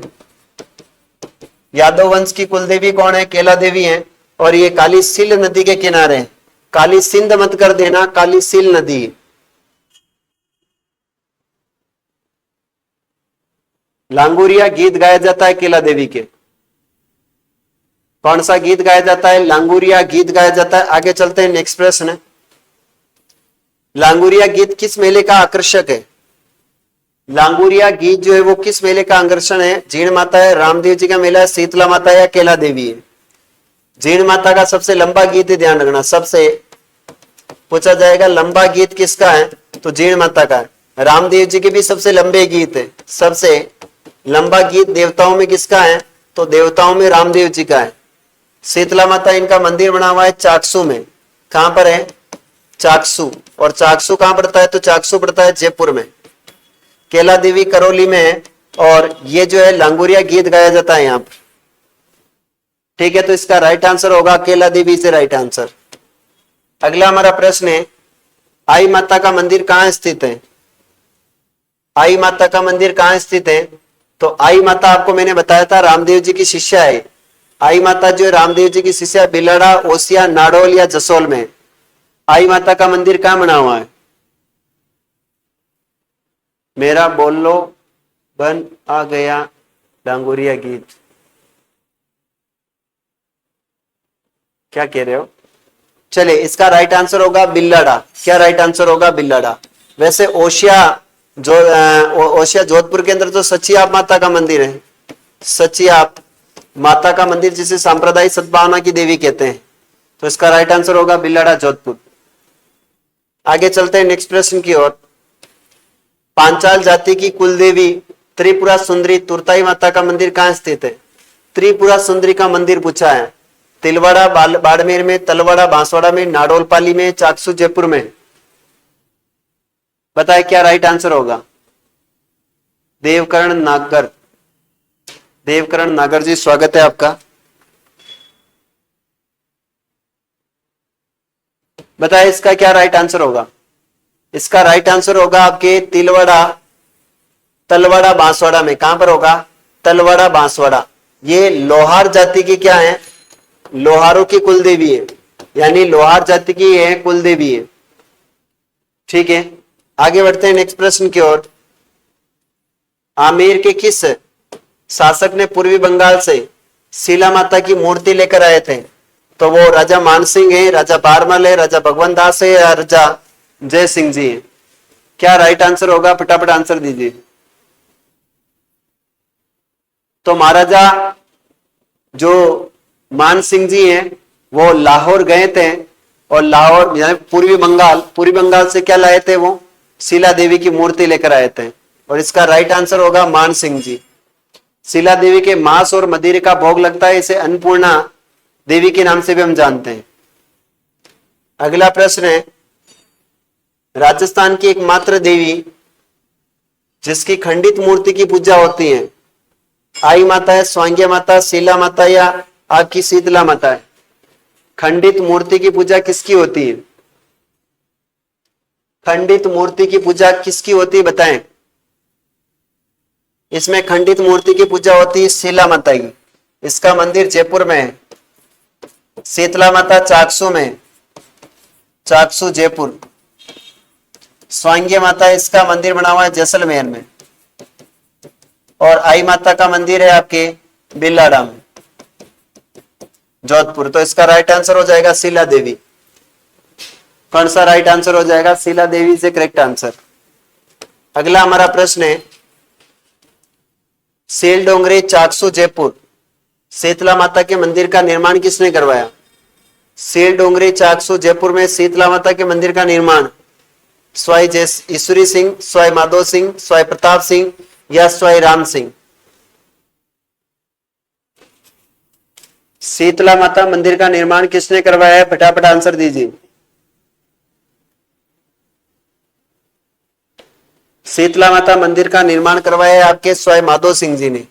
यादव वंश की कुल देवी कौन है? केला देवी है। और ये कालीसील नदी के किनारे है। काली सिंध मत कर देना, कालीसील नदी। लांगुरिया गीत गाया जाता है केला देवी के। कौन सा गीत गाया जाता है? लांगुरिया गीत गाया जाता है। आगे चलते हैं, नेक्स्ट प्रश्न है, लांगुरिया गीत किस मेले का आकर्षक है? लांगुरिया गीत जो है वो किस मेले का आकर्षण है? जीण माता है, रामदेव जी का मेला है, शीतला माता या केला देवी है? जीण माता का सबसे लंबा गीत है, ध्यान रखना। सबसे पूछा जाएगा लंबा गीत किसका है? तो जीण माता का है। रामदेव जी के भी सबसे लंबे गीत है। सबसे लंबा गीत देवताओं में किसका है? तो देवताओं में रामदेव जी का है। शीतला माता इनका मंदिर बना हुआ है चाकसू में। कहां पर है? चाकसू। और चाकसू कहां पड़ता है? तो चाकसू पड़ता है जयपुर में, कैला देवी करौली में है। और ये जो है लांगुरिया गीत गाया जाता है यहां पर। ठीक है, तो इसका राइट आंसर होगा कैला देवी से राइट आंसर। अगला हमारा प्रश्न है, आई माता का मंदिर कहां स्थित है? आई माता का मंदिर कहां स्थित है? तो आई माता आपको मैंने बताया था रामदेव जी की शिष्या है। आई माता जो है रामदेव जी की शिष्या बिलाड़ा, ओसिया, नाडोल या जसोल में। आई माता का मंदिर कहां बना हुआ है? मेरा बोल लो बन आ गया डांगुरिया गीत। क्या कह रहे हो? चले, इसका राइट आंसर होगा बिल्लाड़ा। क्या राइट आंसर होगा? बिल्लाड़ा। वैसे ओशिया जो ओशिया जोधपुर के अंदर तो सचियाप माता का मंदिर है। सचियाप माता का मंदिर जिसे सांप्रदायिक सद्भावना की देवी कहते हैं। तो इसका राइट आंसर होगा बिल्लाड़ा जोधपुर। आगे चलते हैं नेक्स्ट प्रश्न की ओर। पांचाल जाति की कुल देवी त्रिपुरा सुंदरी तुरताई माता का मंदिर कहां स्थित है? त्रिपुरा सुंदरी का मंदिर पूछा है। तिलवाड़ा बाड़मेर में, तलवाड़ा बांसवाड़ा में, नाडोल पाली में, चाकसू जयपुर में। बताए क्या राइट आंसर होगा? देवकरण नागर। देवकरण नागर जी, स्वागत है आपका। बताए इसका क्या राइट आंसर होगा? इसका राइट आंसर होगा आपके तिलवाड़ा, तलवाड़ा बांसवाड़ा में। कहां पर होगा? तलवाड़ा बांसवाड़ा। ये लोहार जाति की क्या है? लोहारों की कुल देवी है, यानी लोहार जाति की है कुल देवी है। ठीक है, आगे बढ़ते हैं नेक्स्ट प्रश्न की ओर। आमेर के किस शासक ने पूर्वी बंगाल से शीला माता की मूर्ति लेकर आए थे? तो वो राजा मानसिंह है, राजा बारमल है, राजा भगवंत दास है या राजा जय सिंह जी है? क्या राइट आंसर होगा? फटाफट आंसर दीजिए। तो महाराजा जो मान सिंह जी हैं वो लाहौर गए थे, और लाहौर यानी पूर्वी बंगाल से क्या लाए थे? वो शीला देवी की मूर्ति लेकर आए थे। और इसका राइट आंसर होगा मान सिंह जी। शीला देवी के मांस और मदिरे का भोग लगता है, इसे अन्नपूर्णा देवी के नाम से भी हम जानते हैं। अगला प्रश्न है, राजस्थान की एकमात्र देवी जिसकी खंडित मूर्ति की पूजा होती है, आई माता है, स्वांग्य माता, शीला माता या आपकी शीतला माता है? खंडित मूर्ति की पूजा किसकी होती है? खंडित मूर्ति की पूजा किसकी होती है बताएं? इसमें खंडित मूर्ति की पूजा होती है शीला माता की। इसका मंदिर जयपुर में है। शीतला माता चाकसू में, चाकसू जयपुर। स्वांग्य माता इसका मंदिर बना हुआ है जैसलमेर में। और आई माता का मंदिर है आपके बिल्लाड़ा में, जोधपुर। तो इसका राइट आंसर हो जाएगा शीला देवी। कौन सा राइट आंसर हो जाएगा? शीला देवी से करेक्ट आंसर। अगला हमारा प्रश्न है, सेल डोंगरे चाकसू जयपुर शीतला माता के मंदिर का निर्माण किसने करवाया? सेल डोंगरे चाकसू जयपुर में शीतला माता के मंदिर का निर्माण स्वाई ईश्वरी सिंह, स्वाई माधो सिंह, स्वाई प्रताप सिंह या स्वाई राम सिंह? शीतला माता मंदिर का निर्माण किसने करवाया है? फटाफट आंसर दीजिए। शीतला माता मंदिर का निर्माण करवाया है आपके स्वाई माधो सिंह जी ने।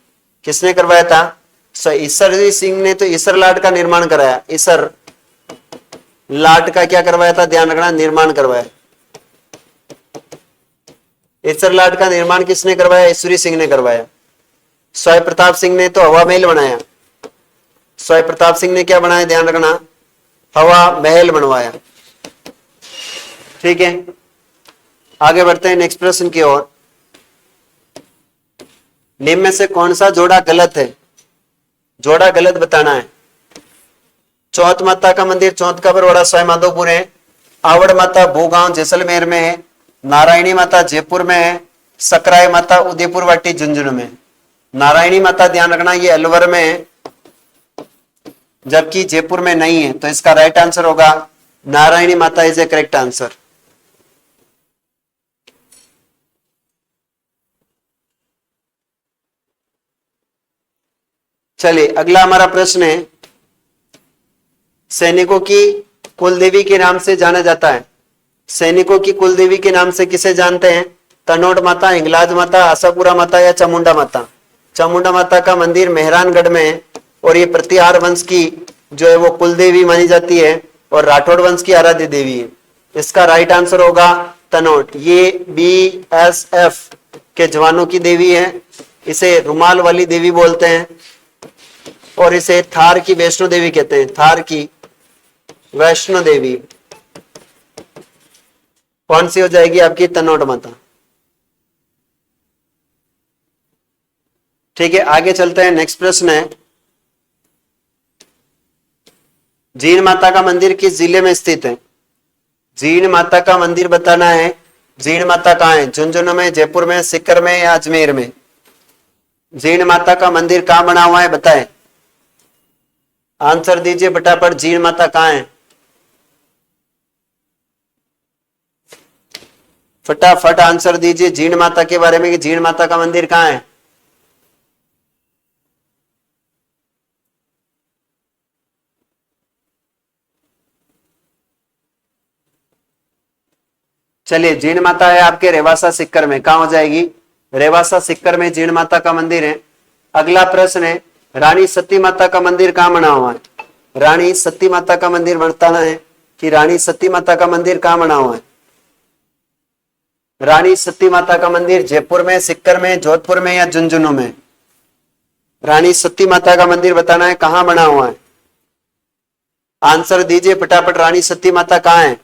किसने करवाया था? स्वाई ईश्वरी सिंह ने तो ईसर लाट का निर्माण कराया। ईसर लाट का क्या करवाया था? ध्यान रखना, निर्माण करवाया। ईसर लाट का निर्माण किसने करवाया? ईश्वरी सिंह ने करवाया। स्वाई प्रताप सिंह ने तो हवा महल बनाया। स्वाई प्रताप सिंह ने क्या बनाया? ध्यान रखना, हवा महल बनवाया। ठीक है, आगे बढ़ते हैं नेक्स्ट प्रश्न की ओर। निम्न में से कौन सा जोड़ा गलत है? जोड़ा गलत बताना है। चौथ माता का मंदिर चौथ का बरवाड़ा स्वाई माधोपुर है। आवड़ माता भूगांव जैसलमेर में है। नारायणी माता जयपुर में है। सकराय माता उदयपुर वाटी झुंझुनू में। नारायणी माता ध्यान रखना ये अलवर में है, जबकि जयपुर में नहीं है। तो इसका राइट आंसर होगा नारायणी माता इज ए करेक्ट आंसर। चलिए अगला हमारा प्रश्न है, सैनिकों की कुल देवी के नाम से जाना जाता है? सैनिकों की कुल देवी के नाम से किसे जानते हैं? तनोट माता, हिंगलाज माता, आशापुरा माता या चामुंडा माता? चामुंडा माता का मंदिर मेहरानगढ़ में है और ये प्रतिहार वंश की जो है वो कुल देवी मानी जाती है और राठौड़ वंश की आराध्य देवी है। इसका राइट आंसर होगा तनोट। ये BSF के जवानों की देवी है, इसे रुमाल वाली देवी बोलते हैं और इसे थार की वैष्णो देवी कहते हैं। थार की वैष्णो देवी कौन सी हो जाएगी आपकी? तनोट माता। ठीक है, आगे चलते हैं। नेक्स्ट प्रश्न है, जीण माता का मंदिर किस जिले में स्थित है? जीण माता का मंदिर बताना है। जीण माता कहाँ है? झुंझुनू में, जयपुर में, सीकर में या अजमेर में? जीण माता का मंदिर कहाँ बना हुआ है बताएं। आंसर दीजिए फटाफट। जीण माता कहाँ है? फटाफट आंसर दीजिए जीण माता के बारे में कि जीण माता का मंदिर कहाँ है। चलिए, जीण माता है आपके रेवासा सीकर में। कहां हो जाएगी? रेवासा सीकर में जीण माता का मंदिर है। अगला प्रश्न है, रानी सती माता का मंदिर कहां बना हुआ है? रानी सती माता का मंदिर बताना है कि रानी सती माता का मंदिर कहां बना हुआ है। रानी सती माता का मंदिर जयपुर में, सीकर में, जोधपुर में या झुंझुनू में? रानी सती माता का मंदिर बताना है कहां बना हुआ है। आंसर दीजिए फटाफट। रानी सती माता कहां है?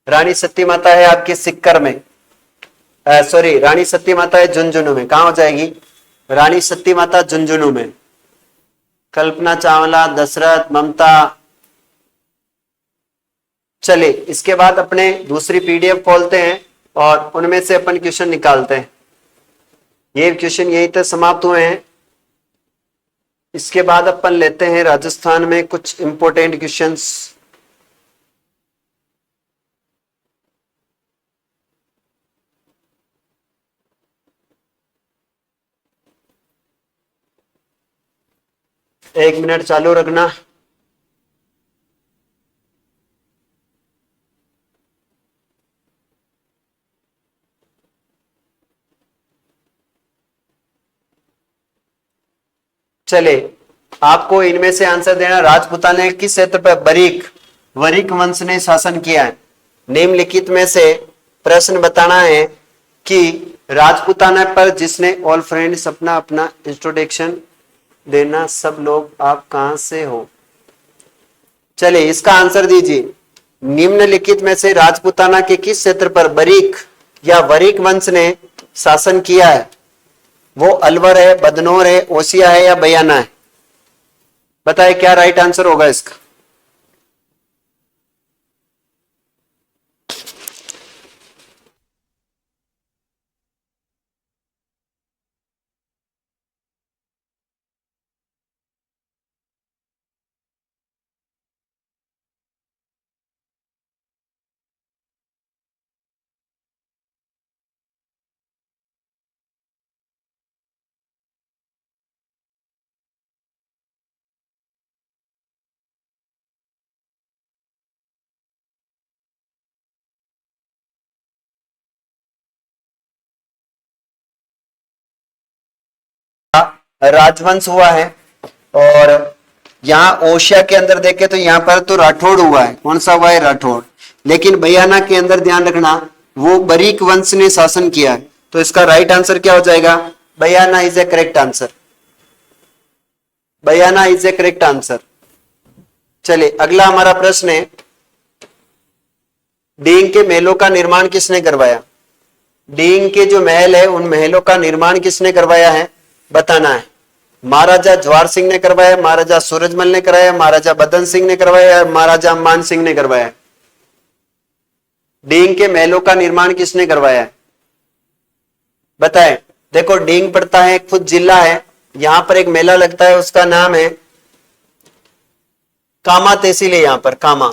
रानी सती माता है आपके सीकर में, सॉरी, रानी सती माता है झुंझुनू में। कहां हो जाएगी? रानी सती माता झुंझुनू में। कल्पना चावला, दशरथ, ममता। चलिए, इसके बाद अपने दूसरी PDF खोलते हैं और उनमें से अपन क्वेश्चन निकालते हैं। ये क्वेश्चन यही तक समाप्त हुए हैं। इसके बाद अपन लेते हैं राजस्थान में कुछ इंपॉर्टेंट क्वेश्चंस। एक मिनट चालू रखना। चलिए, आपको इनमें से आंसर देना। राजपूताना ने किस क्षेत्र पर वरिक वंश ने शासन किया है? निम्नलिखित में से प्रश्न बताना है कि राजपूताना पर जिसने, ऑल फ्रेंड्स अपना अपना इंट्रोडक्शन देना। सब लोग आप कहां से हो? चलिए, इसका आंसर दीजिए। निम्नलिखित में से राजपूताना के किस क्षेत्र पर बरीक या वरिक वंश ने शासन किया है? वो अलवर है, बदनौर है, ओसिया है या बयाना है? बताए क्या राइट आंसर होगा इसका। राजवंश हुआ है और यहाँ ओशिया के अंदर देखे तो यहाँ पर तो राठौड़ हुआ है। कौन सा हुआ है? राठौड़। लेकिन बयाना के अंदर ध्यान रखना, वो बरीक वंश ने शासन किया है। तो इसका राइट आंसर क्या हो जाएगा? Bayana is a correct answer. Bayana is a correct answer. चलिए, अगला हमारा प्रश्न है, डींग के महलों का निर्माण किसने करवाया? डींग के जो महल है उन महलों का निर्माण किसने करवाया है बताना है। महाराजा ज्वार सिंह ने करवाया, महाराजा सूरजमल ने कराया, महाराजा बदन सिंह ने करवाया, महाराजा मान सिंह ने करवाया? डींग के महलों का निर्माण किसने करवाया है बताएं। देखो, डींग पड़ता है, खुद जिला है, यहां पर एक मेला लगता है, उसका नाम है कामा तहसील है। यहां पर कामा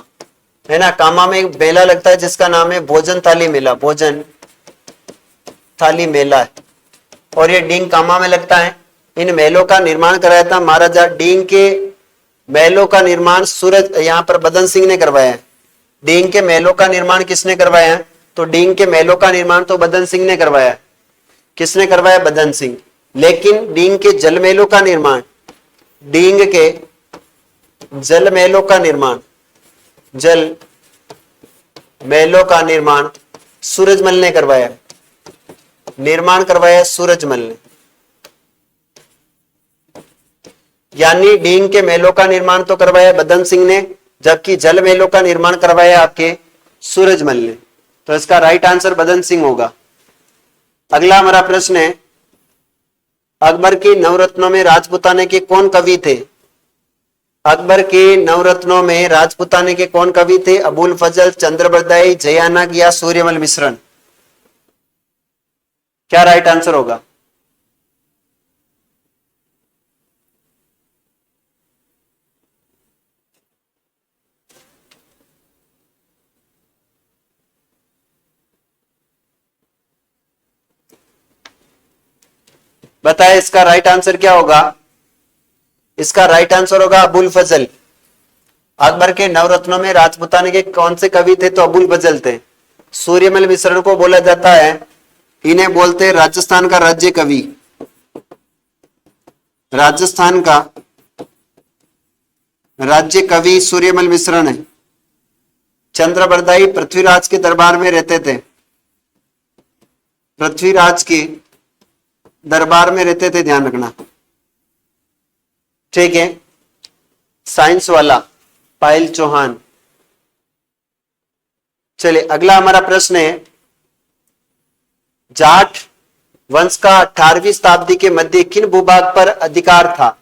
है ना, कामा में एक मेला लगता है जिसका नाम है भोजन थाली मेला। भोजन थाली मेला है और ये डींग कामा में लगता है। इन महलों का निर्माण कराया था महाराजा डींग के महलों का निर्माण सूरज, यहां पर बदन सिंह ने करवाया है। डींग के महलों का निर्माण किसने करवाया है? तो डींग के महलों का निर्माण तो बदन सिंह ने करवाया है। किसने करवाया? बदन सिंह। लेकिन डींग के जल महलों का निर्माण, डींग के जल महलों का निर्माण, जल महलों का निर्माण सूरजमल ने करवाया, निर्माण करवाया सूरजमल ने। यानी डींग के महलों का निर्माण तो करवाया बदन सिंह ने, जबकि जल महलों का निर्माण करवाया आपके सूरजमल ने। तो इसका राइट आंसर बदन सिंह होगा। अगला हमारा प्रश्न है, अकबर के नवरत्नों में राजपूताने के कौन कवि थे? अकबर के नवरत्नों में राजपूताने के कौन कवि थे? अबुल फजल, चंद्रबरदाई, जयानक या सूर्यमल मिश्रण? क्या राइट आंसर होगा? बताए इसका राइट आंसर क्या होगा? इसका राइट आंसर होगा अबुल फजल। अकबर के नवरत्नों में राजपूताने के कौन से कवि थे? तो अबुल फजल थे। सूर्यमल मिश्रण को बोला जाता है, इन्हें बोलते हैं राजस्थान का राज्य कवि। राजस्थान का राज्य कवि सूर्यमल मिश्रण है। चंद्रबरदाई पृथ्वीराज के दरबार में रहते थे, पृथ्वीराज के दरबार में रहते थे, ध्यान रखना। ठीक है, साइंस वाला पायल चौहान। चलिए अगला हमारा प्रश्न है, जाट वंश का 18वीं शताब्दी के मध्य किन भूभाग पर अधिकार था?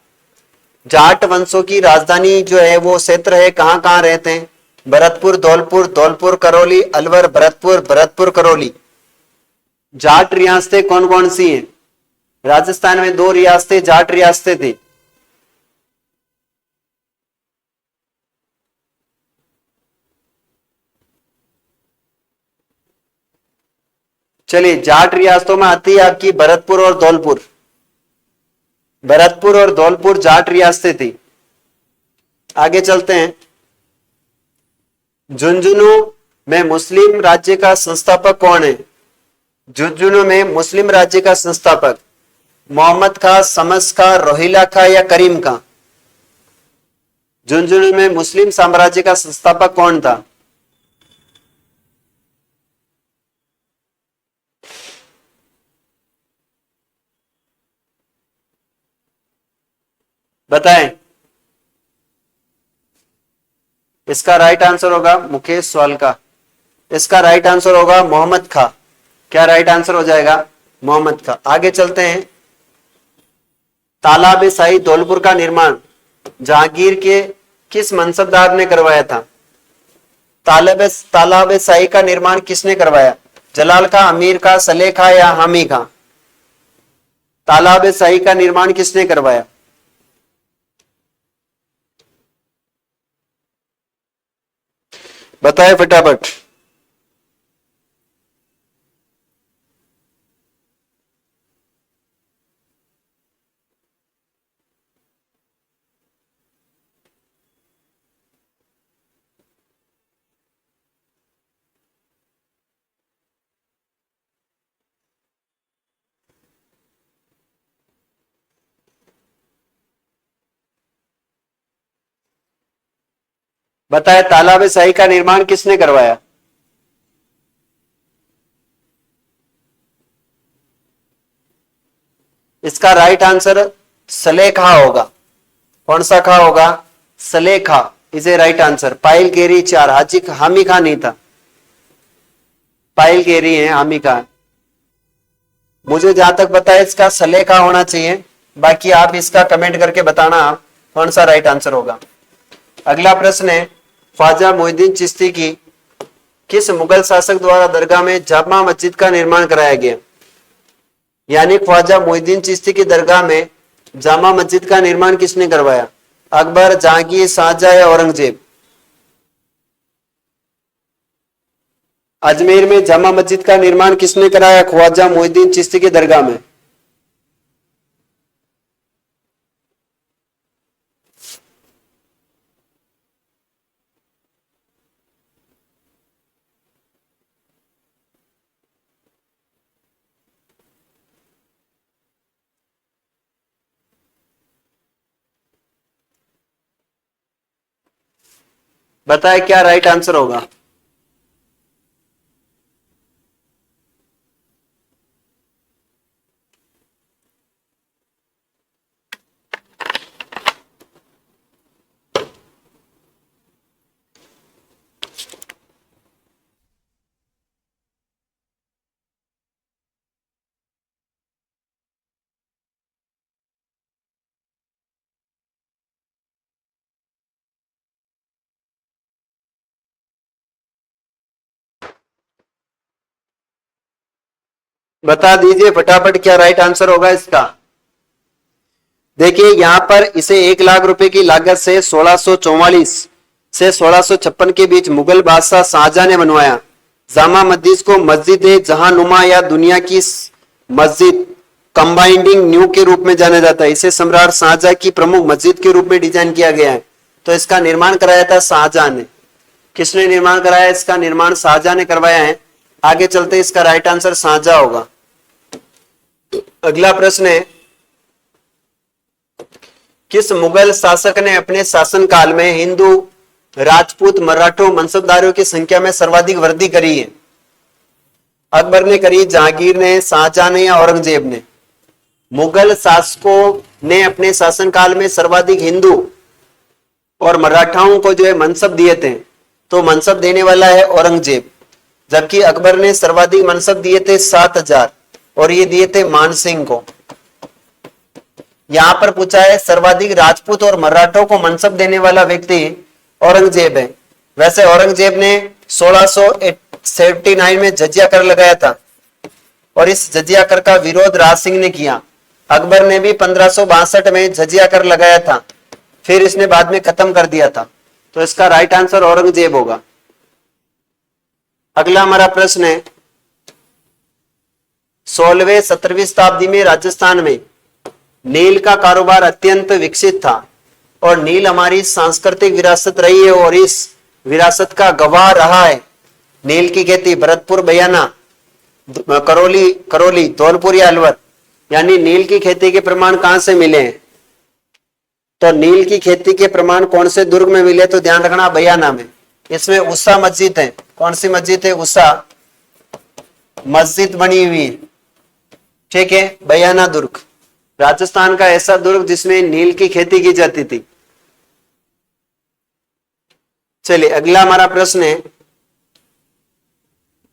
जाट वंशों की राजधानी जो है वो क्षेत्र है, कहां कहां रहते हैं? भरतपुर, धौलपुर, धौलपुर करौली, अलवर, भरतपुर, भरतपुर करौली। जाट रियासतें कौन कौन सी हैं? राजस्थान में 2 रियासतें जाट रियासतें थी। चलिए, जाट रियासतों में आती है आपकी भरतपुर और धौलपुर। भरतपुर और धौलपुर जाट रियासतें थी। आगे चलते हैं, झुंझुनू में मुस्लिम राज्य का संस्थापक कौन है? झुंझुनू में मुस्लिम राज्य का संस्थापक मोहम्मद खां, शमस खां, रोहिला खां या करीम खां? झुंझुनू में मुस्लिम साम्राज्य का संस्थापक कौन था? बताएं। इसका राइट आंसर होगा मुकेश सवाल का। इसका राइट आंसर होगा मोहम्मद खां। क्या राइट आंसर हो जाएगा? मोहम्मद खां। आगे चलते हैं, तालाब शाही धौलपुर का निर्माण जहांगीर के किस मनसबदार ने करवाया था? तालाब शाही का निर्माण किसने करवाया? जलाल खां, अमीर खां, सलेह खां या हामी खां? तालाब शाही का निर्माण किसने करवाया? बताएं फटाफट। बताएं तालाब शाही का निर्माण किसने करवाया? इसका राइट आंसर सलेह खां होगा। कौन सा खां होगा? Saleh Khan is a right answer. Payal गेरी 4, हाजी हामी खां नहीं था, पायल गेरी है, हामी खां। मुझे जहां तक पता है इसका सलेह खां होना चाहिए, बाकी आप इसका कमेंट करके बताना आप कौन सा राइट आंसर होगा। अगला प्रश्न है, ख्वाजा मोइनुद्दीन चिश्ती की किस मुगल शासक द्वारा दरगाह में जामा मस्जिद का निर्माण कराया गया? यानी ख्वाजा मोइनुद्दीन चिश्ती की दरगाह में जामा मस्जिद का निर्माण किसने करवाया? अकबर, जहांगीर, शाहजहां या औरंगजेब? अजमेर में जामा मस्जिद का निर्माण किसने कराया? ख्वाजा मोइनुद्दीन चिश्ती की दरगाह में। बताए क्या राइट आंसर होगा। बता दीजिए फटाफट क्या राइट आंसर होगा इसका। देखिए यहां पर इसे 1 लाख रुपए की लागत से 1644 से 1656 के बीच मुगल बादशाह शाहजहां ने बनवाया। जामा मस्जिद को मस्जिद जहानुमा या दुनिया की मस्जिद कंबाइंडिंग न्यू के रूप में जाना जाता है। इसे सम्राट शाहजहां की प्रमुख मस्जिद के रूप में डिजाइन किया गया है। तो इसका निर्माण कराया था शाहजहां ने। किसने निर्माण कराया? इसका निर्माण शाहजहां ने करवाया है। आगे चलते इसका राइट आंसर शाहजहां होगा। अगला प्रश्न है, किस मुगल शासक ने अपने शासनकाल में हिंदू, राजपूत, मराठों, मनसबदारों की संख्या में सर्वाधिक वृद्धि करी है? अकबर ने करी, जहांगीर ने, शाहजहां ने या औरंगजेब ने? मुगल शासकों ने अपने शासनकाल में सर्वाधिक हिंदू और मराठाओं को जो है मनसब दिए थे, तो मनसब देने वाला है औरंगजेब। जबकि अकबर ने सर्वाधिक मनसब दिए थे 7000 और ये दिए थे मानसिंह को। यहां पर पूछा है सर्वाधिक राजपूत और मराठों को मनसब देने वाला व्यक्ति औरंगजेब है। वैसे औरंगजेब ने 1679 में जजिया कर लगाया था और इस जजिया कर का विरोध राज सिंह ने किया। अकबर ने भी 1562 में जजिया कर लगाया था, फिर इसने बाद में खत्म कर दिया था। तो इसका राइट आंसर औरंगजेब होगा। अगला हमारा प्रश्न है, 16वीं 17वीं शताब्दी में राजस्थान में नील का कारोबार अत्यंत विकसित था और नील हमारी सांस्कृतिक विरासत रही है और इस विरासत का गवाह रहा है। नील की खेती भरतपुर, बयाना, करौली, धौलपुर या अलवर, यानी नील की खेती के प्रमाण कहां से मिले हैं? तो नील की खेती के प्रमाण कौन से दुर्ग में मिले? तो ध्यान रखना बयाना में। इसमें उषा मस्जिद है। कौन सी मस्जिद है? उषा मस्जिद बनी हुई, ठीक है, बयाना दुर्ग, राजस्थान का ऐसा दुर्ग जिसमें नील की खेती की जाती थी। चलिए अगला हमारा प्रश्न है,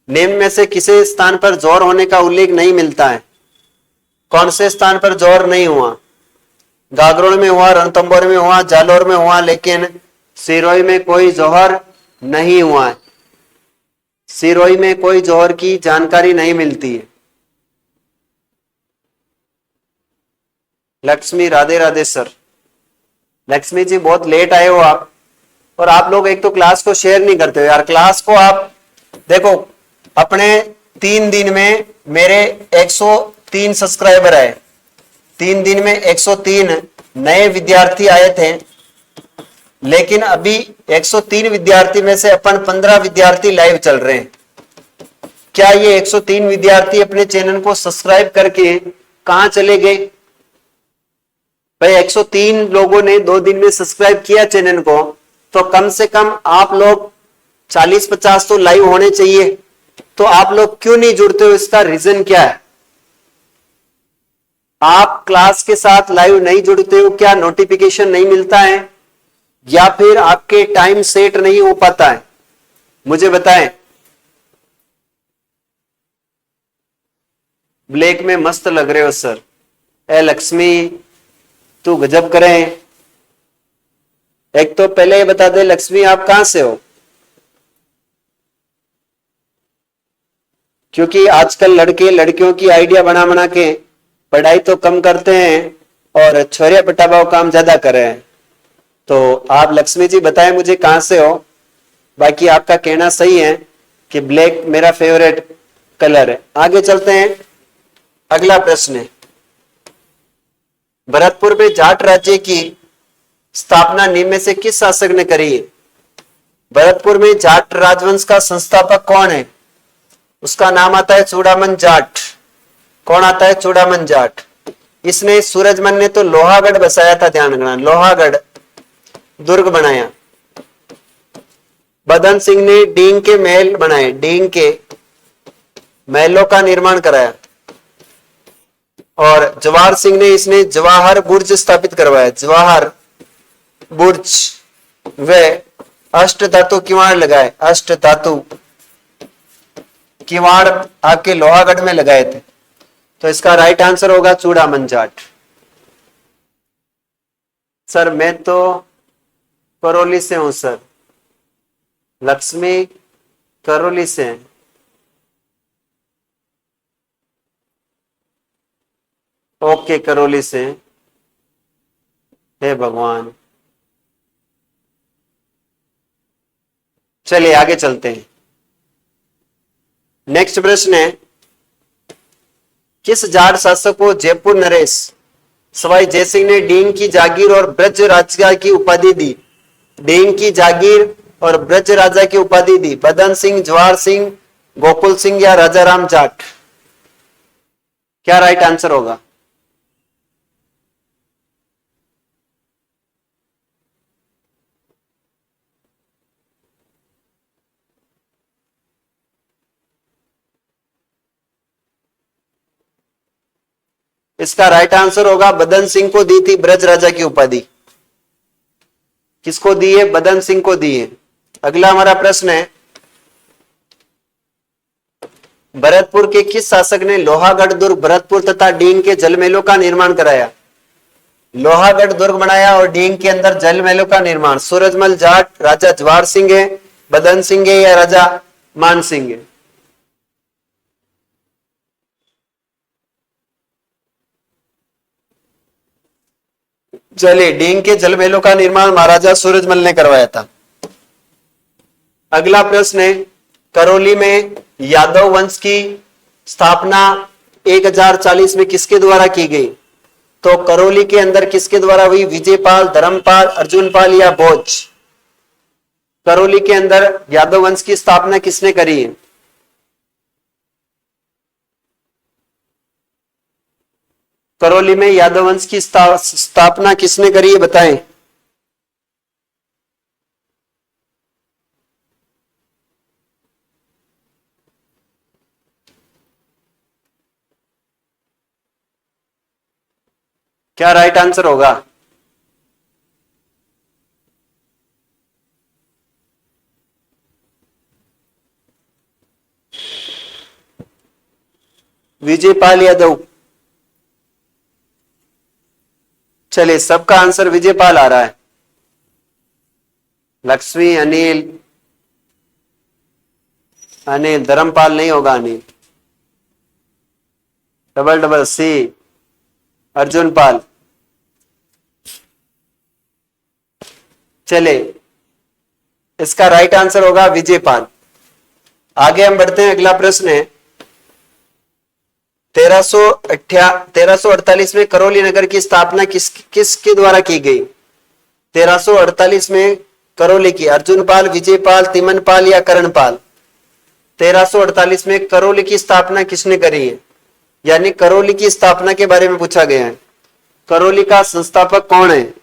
निम्न में से किसी स्थान पर जोर होने का उल्लेख नहीं मिलता है? कौन से स्थान पर जोर नहीं हुआ? गागरोल में हुआ, रणथंभौर में हुआ, जालोर में हुआ, लेकिन सिरोही में कोई जौहर नहीं हुआ है। सिरोही में कोई जौहर की जानकारी नहीं मिलती है। लक्ष्मी, राधे राधे सर। लक्ष्मी जी बहुत लेट आए हो आप, और आप लोग एक तो क्लास को शेयर नहीं करते हो यार। क्लास को आप देखो, अपने 3 दिन में मेरे 103 सब्सक्राइबर आए। 3 दिन में 103 नए विद्यार्थी आए थे, लेकिन अभी 103 विद्यार्थी में से अपन 15 विद्यार्थी लाइव चल रहे हैं। क्या ये 103 विद्यार्थी अपने चैनल को सब्सक्राइब करके कहां चले गए? भाई 103 लोगों ने 2 दिन में सब्सक्राइब किया चैनल को, तो कम से कम आप लोग 40-50 तो लाइव होने चाहिए। तो आप लोग क्यों नहीं जुड़ते हो? इसका रीजन क्या है? आप क्लास के साथ लाइव नहीं जुड़ते हो? क्या नोटिफिकेशन नहीं मिलता है, या फिर आपके टाइम सेट नहीं हो पाता है? मुझे बताएं। ब्लैक में मस्त लग रहे हो सर। ए लक्ष्मी, तू गजब करें। एक तो पहले ये बता दे लक्ष्मी, आप कहां से हो? क्योंकि आजकल लड़के लड़कियों की आइडिया बना बना के पढ़ाई तो कम करते हैं और छोरे पटाबाव काम ज्यादा कर रहे हैं। तो आप लक्ष्मी जी बताएं मुझे कहां से हो। बाकी आपका कहना सही है कि ब्लैक मेरा फेवरेट कलर है। आगे चलते हैं, अगला प्रश्न है, भरतपुर में जाट राज्य की स्थापना निम्न में से किस शासक ने करी है? भरतपुर में जाट राजवंश का संस्थापक कौन है? उसका नाम आता है चूड़ामन जाट। कौन आता है? चूड़ामन जाट। इसने सूरजमल ने तो लोहागढ़ बसाया था, ध्यान रखना, लोहागढ़ दुर्ग बनाया। बदन सिंह ने डींग के महल बनाए, डींग के महलों का निर्माण कराया। और जवाहर सिंह ने इसने जवाहर बुर्ज स्थापित करवाया, जवाहर बुर्ज। वे अष्ट धातु किवाड़ लगाए, अष्ट धातु किवाड़ आपके लोहागढ़ में लगाए थे। तो इसका राइट आंसर होगा चूड़ामन जाट। सर मैं तो करौली से हूं सर। लक्ष्मी करौली से हैं। ओके करौली से। हे भगवान। चलिए आगे चलते हैं। नेक्स्ट प्रश्न है, किस जाट शासक को जयपुर नरेश सवाई जयसिंह ने डींग की जागीर और ब्रज राजा की उपाधि दी? डींग की जागीर और ब्रज राजा की उपाधि दी, बदन सिंह, जवाहर सिंह, गोकुल सिंह या राजा राम जाट? क्या राइट आंसर होगा? इसका राइट आंसर होगा बदन सिंह को दी थी ब्रज राजा की उपाधि। किसको दी है? बदन सिंह को दी है। अगला हमारा प्रश्न है, भरतपुर के किस शासक ने लोहागढ़ दुर्ग, भरतपुर तथा डींग के जलमहलों का निर्माण कराया? लोहागढ़ दुर्ग बनाया और डींग के अंदर जलमहलों का निर्माण। सूरजमल जाट, राजा जवाहर सिंह है, बदन सिंह है या राजा मान सिंह है? चलिए, डींग के जलमहलों का निर्माण महाराजा सूरजमल ने करवाया था। अगला प्रश्न है, करौली में यादव वंश की स्थापना 1040 में किसके द्वारा की गई? तो करौली के अंदर किसके द्वारा हुई? विजयपाल, धर्मपाल, अर्जुनपाल या भोज? करौली के अंदर यादव वंश की स्थापना किसने करी है? करौली में यादव वंश की स्थापना किसने करी है, बताएं। क्या राइट आंसर होगा? विजयपाल यादव। चलिए, सबका आंसर विजयपाल आ रहा है। लक्ष्मी, अनिल, अनिल धर्मपाल नहीं होगा, Anil. Double double C, Arjun Pal. चले, इसका राइट आंसर होगा विजयपाल। आगे हम बढ़ते हैं। अगला प्रश्न है, 1348 में करौली नगर की स्थापना किसके द्वारा की गई? 1348 में करौली की अर्जुनपाल, विजयपाल, तिमनपाल या करणपाल? 1348 में करौली की स्थापना किसने करी है? यानी करौली की स्थापना के बारे में पूछा गया है। करौली का संस्थापक कौन है?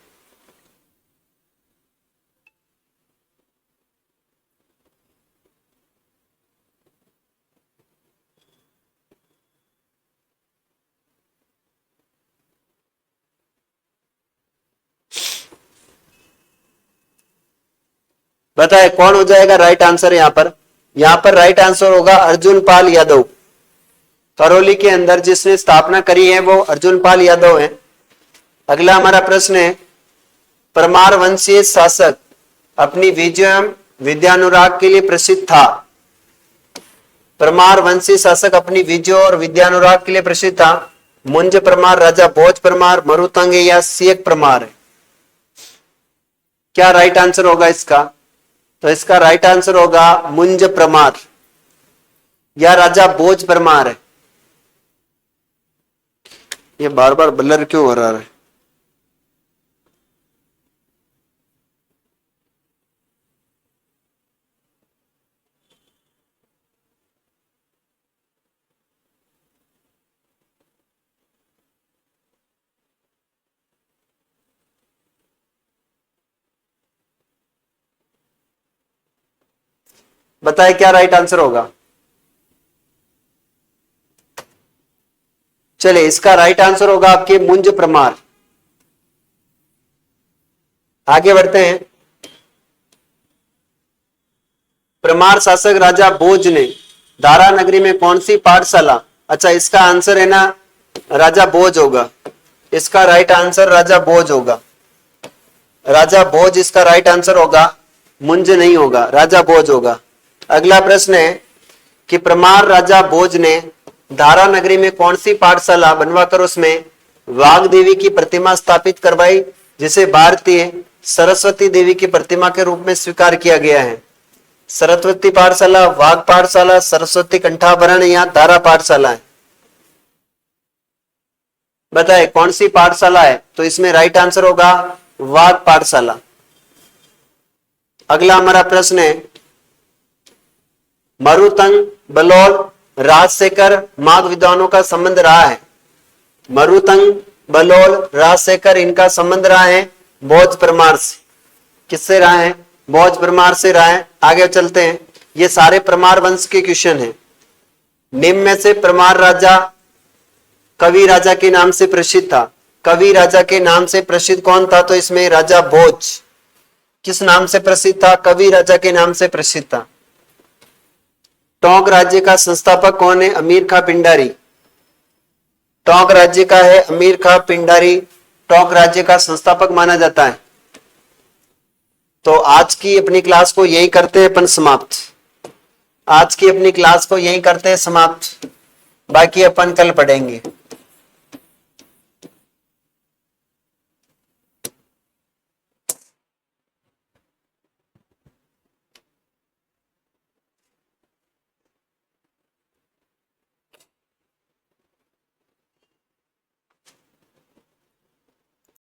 बताए कौन हो जाएगा राइट आंसर? यहां पर राइट आंसर होगा अर्जुन पाल यादव। करौली के अंदर जिसने स्थापना करी है वो अर्जुन पाल यादव है। अगला हमारा प्रश्न है, परमार वंशीय शासक अपनी विजय विद्यानुराग के लिए प्रसिद्ध था। परमार वंशीय शासक अपनी विजय और विद्यानुराग के लिए प्रसिद्ध था। मुंज परमार, राजा भोज परमार, मरुतंग या सियक परमार? क्या राइट आंसर होगा इसका? तो इसका राइट आंसर होगा मुंज परमार या राजा भोज परमार है। ये बार बार ब्लर क्यों हो रहा है? बताए क्या राइट आंसर होगा। चलिए, इसका राइट आंसर होगा आपके मुंज परमार। आगे बढ़ते हैं। परमार शासक राजा भोज ने दारा नगरी में कौन सी पाठशाला, अच्छा इसका आंसर है ना राजा भोज होगा, इसका राइट आंसर राजा भोज होगा। राजा भोज इसका राइट आंसर होगा, मुंज नहीं होगा, राजा भोज होगा। अगला प्रश्न है कि परमार राजा भोज ने दारा नगरी में कौन सी पाठशाला बनवाकर उसमें वाग देवी की प्रतिमा स्थापित करवाई, जिसे भारतीय सरस्वती देवी की प्रतिमा के रूप में स्वीकार किया गया है। सरस्वती पाठशाला, वाग पाठशाला, सरस्वती कंठाभरण या दारा पाठशाला है। बताए कौन सी पाठशाला है, तो इसमें राइट आंसर होगा वाग पाठशाला। अगला हमारा प्रश्न है मरुतंग, बलौल, राजशेखर माघ विद्वानों का संबंध रहा है। मरुतंग, बलौल, राजशेखर इनका संबंध रहा है भोज परमार से। किससे रहा है, भोज परमार से रहा है। आगे चलते हैं, ये सारे परमार वंश के क्वेश्चन हैं। निम्न में से परमार राजा कवि राजा के नाम से प्रसिद्ध था। कवि राजा के नाम से प्रसिद्ध कौन था, तो इसमें राजा भोज किस नाम से प्रसिद्ध था, कवि राजा के नाम से प्रसिद्ध था। टोंक राज्य का संस्थापक कौन है, अमीर खां पिंडारी। टोंक राज्य का है अमीर खां पिंडारी, टोंक राज्य का संस्थापक माना जाता है। तो आज की अपनी क्लास को यही करते हैं अपन समाप्त। आज की अपनी क्लास को यही करते हैं समाप्त, बाकी अपन कल पढ़ेंगे।